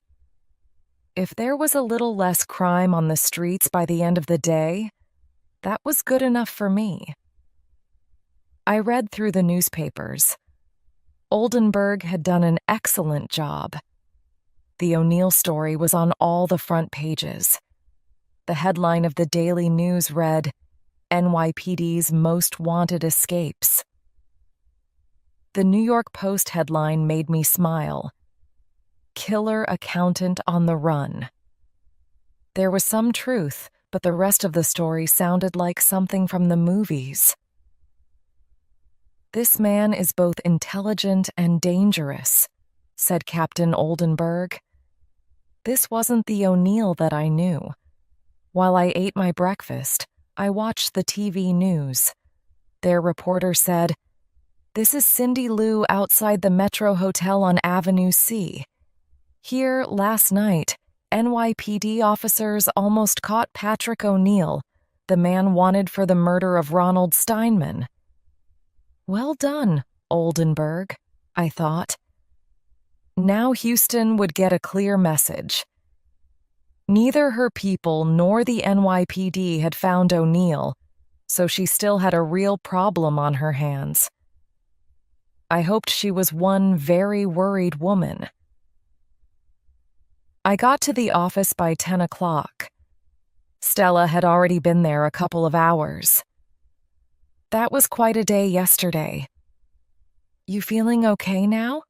If there was a little less crime on the streets by the end of the day, that was good enough for me. I read through the newspapers. Oldenburg had done an excellent job. The O'Neill story was on all the front pages. The headline of the Daily News read, "NYPD's Most Wanted Escapes." The New York Post headline made me smile. "Killer Accountant on the Run." There was some truth, but the rest of the story sounded like something from the movies. "This man is both intelligent and dangerous," said Captain Oldenburg. This wasn't the O'Neill that I knew. While I ate my breakfast, I watched the TV news. Their reporter said, "This is Cindy Lou outside the Metro Hotel on Avenue C. Here, last night, NYPD officers almost caught Patrick O'Neill, the man wanted for the murder of Ronald Steinman." Well done, Oldenburg, I thought. Now Houston would get a clear message. Neither her people nor the NYPD had found O'Neill, so she still had a real problem on her hands. I hoped she was one very worried woman. I got to the office by 10 o'clock. Stella had already been there a couple of hours. "That was quite a day yesterday. You feeling okay now?"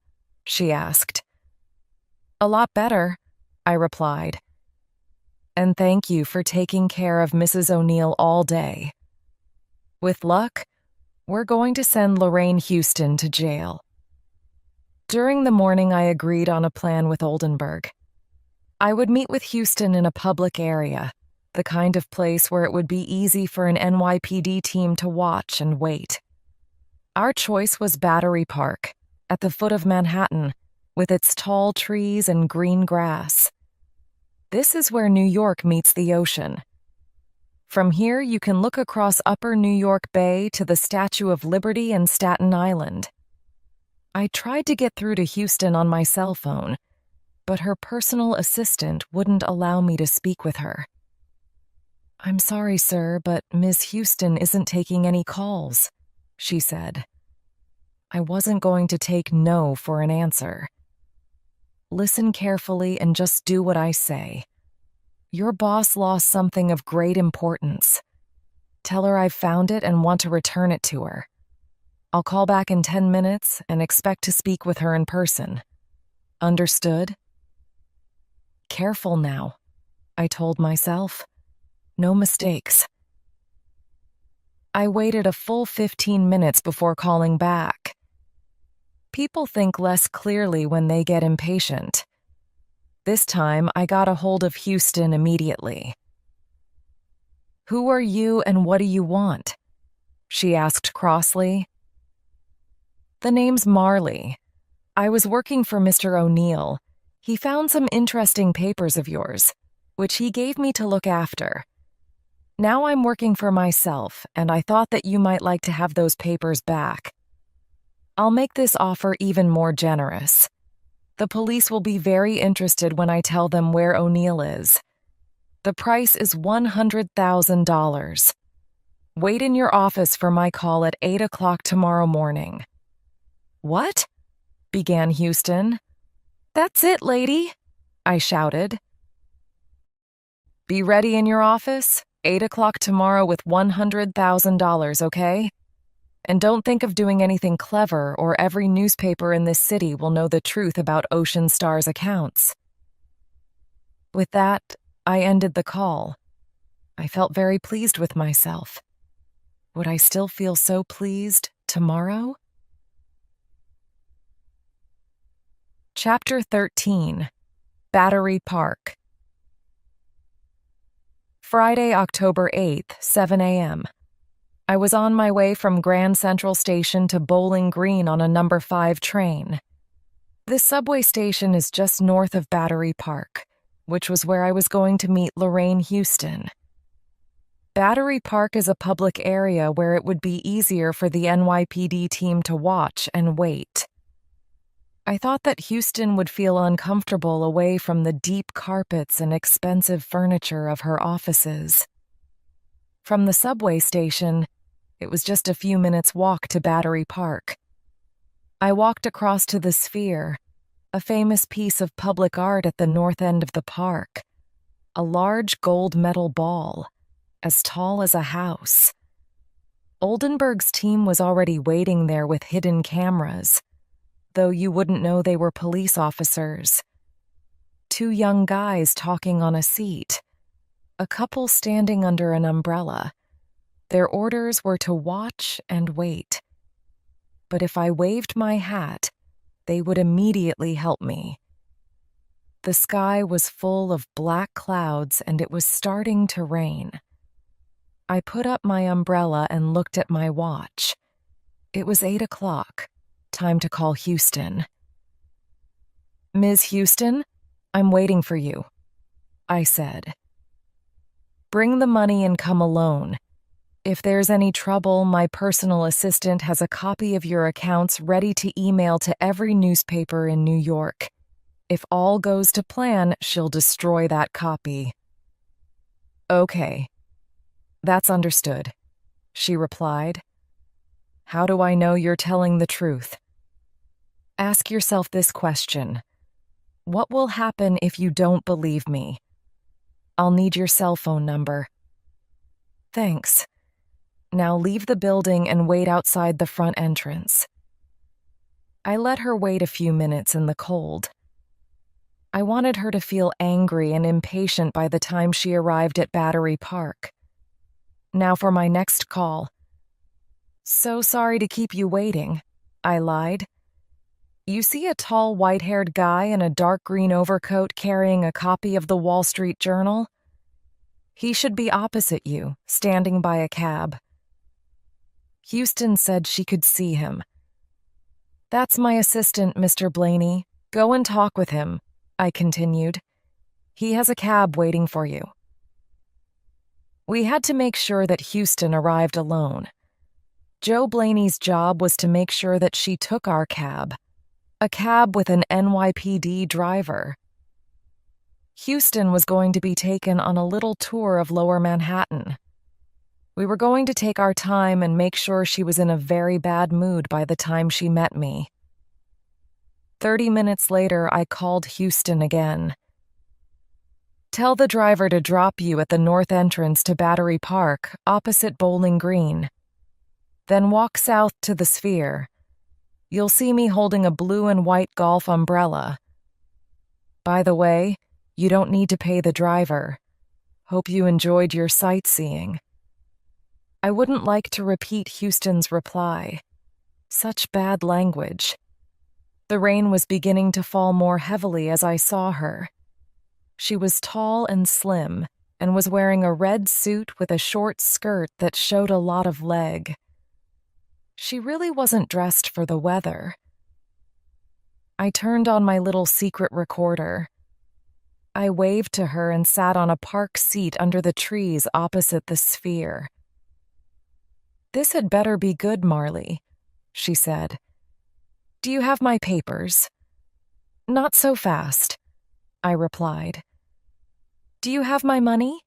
she asked. "A lot better," I replied. "And thank you for taking care of Mrs. O'Neill all day. With luck, we're going to send Lorraine Houston to jail." During the morning, I agreed on a plan with Oldenburg. I would meet with Houston in a public area, the kind of place where it would be easy for an NYPD team to watch and wait. Our choice was Battery Park, at the foot of Manhattan, with its tall trees and green grass. This is where New York meets the ocean. From here, you can look across Upper New York Bay to the Statue of Liberty and Staten Island. I tried to get through to Houston on my cell phone, but her personal assistant wouldn't allow me to speak with her. "I'm sorry, sir, but Ms. Houston isn't taking any calls," she said. I wasn't going to take no for an answer. "Listen carefully and just do what I say. Your boss lost something of great importance. Tell her I've found it and want to return it to her. I'll call back in 10 minutes and expect to speak with her in person. Understood?" Careful now, I told myself. No mistakes. I waited a full 15 minutes before calling back. People think less clearly when they get impatient. This time, I got a hold of Houston immediately. "Who are you and what do you want?" she asked crossly. "The name's Marley. I was working for Mr. O'Neill. He found some interesting papers of yours, which he gave me to look after. Now I'm working for myself, and I thought that you might like to have those papers back. I'll make this offer even more generous. The police will be very interested when I tell them where O'Neill is. The price is $100,000. Wait in your office for my call at 8 o'clock tomorrow morning." "What?" began Houston. "That's it, lady," I shouted. "Be ready in your office, 8 o'clock tomorrow with $100,000, okay? And don't think of doing anything clever or every newspaper in this city will know the truth about Ocean Star's accounts." With that, I ended the call. I felt very pleased with myself. Would I still feel so pleased tomorrow? Chapter 13. Battery Park. Friday, October 8th, 7 a.m. I was on my way from Grand Central Station to Bowling Green on a number 5 train. This subway station is just north of Battery Park, which was where I was going to meet Lorraine Houston. Battery Park is a public area where it would be easier for the NYPD team to watch and wait. I thought that Houston would feel uncomfortable away from the deep carpets and expensive furniture of her offices. From the subway station, it was just a few minutes' walk to Battery Park. I walked across to the Sphere, a famous piece of public art at the north end of the park, a large gold metal ball, as tall as a house. Oldenburg's team was already waiting there with hidden cameras, though you wouldn't know they were police officers. 2 young guys talking on a seat, a couple standing under an umbrella. Their orders were to watch and wait. But if I waved my hat, they would immediately help me. The sky was full of black clouds and it was starting to rain. I put up my umbrella and looked at my watch. It was 8 o'clock. Time to call Houston. "Ms. Houston, I'm waiting for you," I said. "Bring the money and come alone. If there's any trouble, my personal assistant has a copy of your accounts ready to email to every newspaper in New York. If all goes to plan, she'll destroy that copy." "Okay. That's understood," she replied. "How do I know you're telling the truth?" Ask yourself this question. What will happen if you don't believe me? I'll need your cell phone number. Thanks. Now leave the building and wait outside the front entrance. I let her wait a few minutes in the cold. I wanted her to feel angry and impatient by the time she arrived at Battery Park. Now for my next call. "So sorry to keep you waiting," I lied. "You see a tall, white-haired guy in a dark green overcoat carrying a copy of the Wall Street Journal? He should be opposite you, standing by a cab." Houston said she could see him. "That's my assistant, Mr. Blaney. Go and talk with him," I continued. "He has a cab waiting for you." We had to make sure that Houston arrived alone. Joe Blaney's job was to make sure that she took our cab, a cab with an NYPD driver. Houston was going to be taken on a little tour of Lower Manhattan. We were going to take our time and make sure she was in a very bad mood by the time she met me. 30 minutes later, I called Houston again. "Tell the driver to drop you at the north entrance to Battery Park, opposite Bowling Green. Then walk south to the Sphere. You'll see me holding a blue and white golf umbrella. By the way, you don't need to pay the driver. Hope you enjoyed your sightseeing." I wouldn't like to repeat Houston's reply. Such bad language. The rain was beginning to fall more heavily as I saw her. She was tall and slim and was wearing a red suit with a short skirt that showed a lot of leg. She really wasn't dressed for the weather. I turned on my little secret recorder. I waved to her and sat on a park seat under the trees opposite the Sphere. "This had better be good, Marley," she said. "Do you have my papers?" "Not so fast," I replied. "Do you have my money?"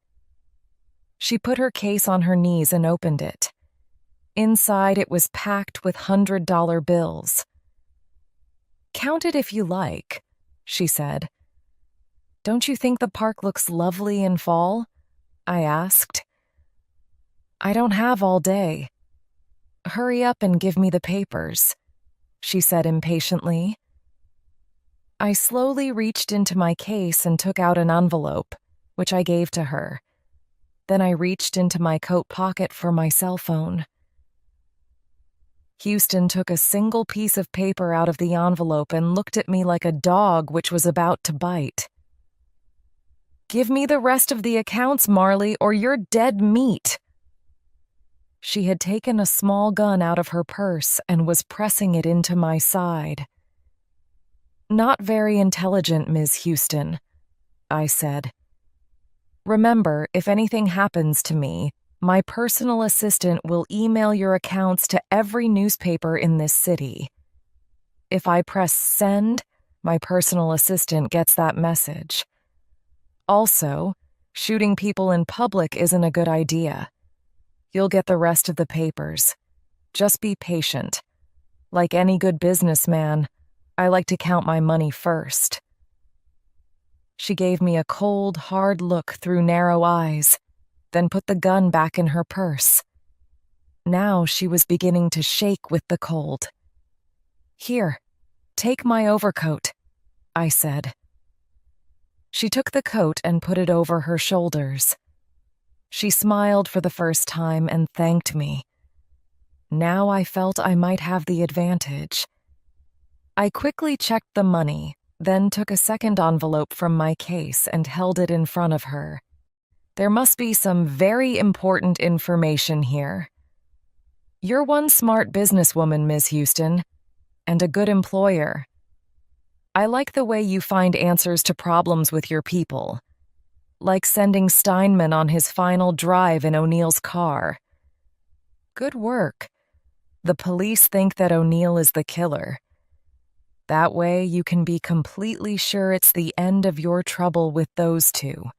She put her case on her knees and opened it. Inside, it was packed with $100 bills. "Count it if you like," she said. "Don't you think the park looks lovely in fall?" I asked. "I don't have all day." "Hurry up and give me the papers," she said impatiently. I slowly reached into my case and took out an envelope, which I gave to her. Then I reached into my coat pocket for my cell phone. Houston took a single piece of paper out of the envelope and looked at me like a dog which was about to bite. "Give me the rest of the accounts, Marley, or you're dead meat." She had taken a small gun out of her purse and was pressing it into my side. Not very intelligent, Ms. Houston, I said. Remember, if anything happens to me, my personal assistant will email your accounts to every newspaper in this city. If I press send, my personal assistant gets that message. Also, shooting people in public isn't a good idea. You'll get the rest of the papers. Just be patient. Like any good businessman, I like to count my money first. She gave me a cold, hard look through narrow eyes, then put the gun back in her purse. Now she was beginning to shake with the cold. Here, take my overcoat, I said. She took the coat and put it over her shoulders. She smiled for the first time and thanked me. Now I felt I might have the advantage. I quickly checked the money, then took a second envelope from my case and held it in front of her. There must be some very important information here. You're one smart businesswoman, Ms. Houston, and a good employer. I like the way you find answers to problems with your people, like sending Steinman on his final drive in O'Neill's car. Good work. The police think that O'Neill is the killer. That way you can be completely sure it's the end of your trouble with those two.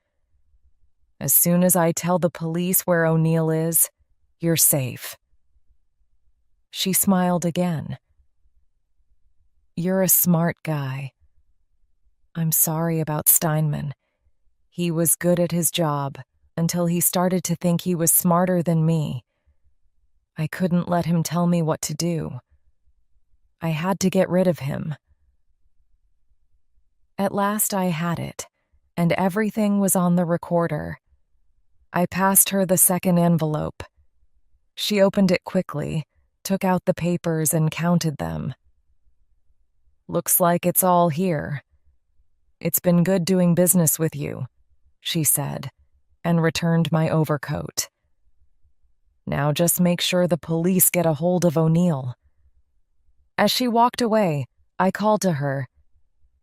As soon as I tell the police where O'Neill is, you're safe. She smiled again. You're a smart guy. I'm sorry about Steinman. He was good at his job until he started to think he was smarter than me. I couldn't let him tell me what to do. I had to get rid of him. At last I had it, and everything was on the recorder. I passed her the second envelope. She opened it quickly, took out the papers and counted them. Looks like it's all here. It's been good doing business with you, she said, and returned my overcoat. Now just make sure the police get a hold of O'Neill. As she walked away, I called to her.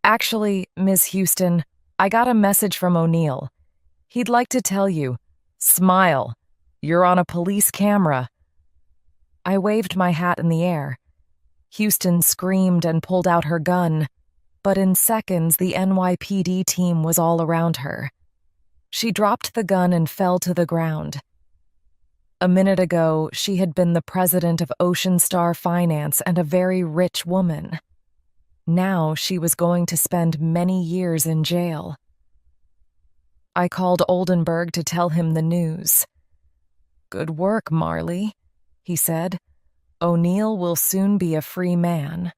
Actually, Ms. Houston, I got a message from O'Neill. He'd like to tell you, smile, you're on a police camera. I waved my hat in the air. Houston screamed and pulled out her gun, but in seconds the NYPD team was all around her. She dropped the gun and fell to the ground. A minute ago, she had been the president of Ocean Star Finance and a very rich woman. Now she was going to spend many years in jail. I called Oldenburg to tell him the news. Good work, Marley, he said. O'Neill will soon be a free man.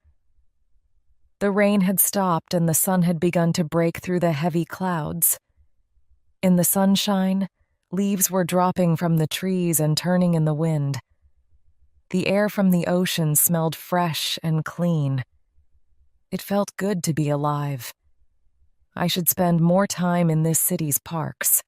The rain had stopped and the sun had begun to break through the heavy clouds. In the sunshine, leaves were dropping from the trees and turning in the wind. The air from the ocean smelled fresh and clean. It felt good to be alive. I should spend more time in this city's parks.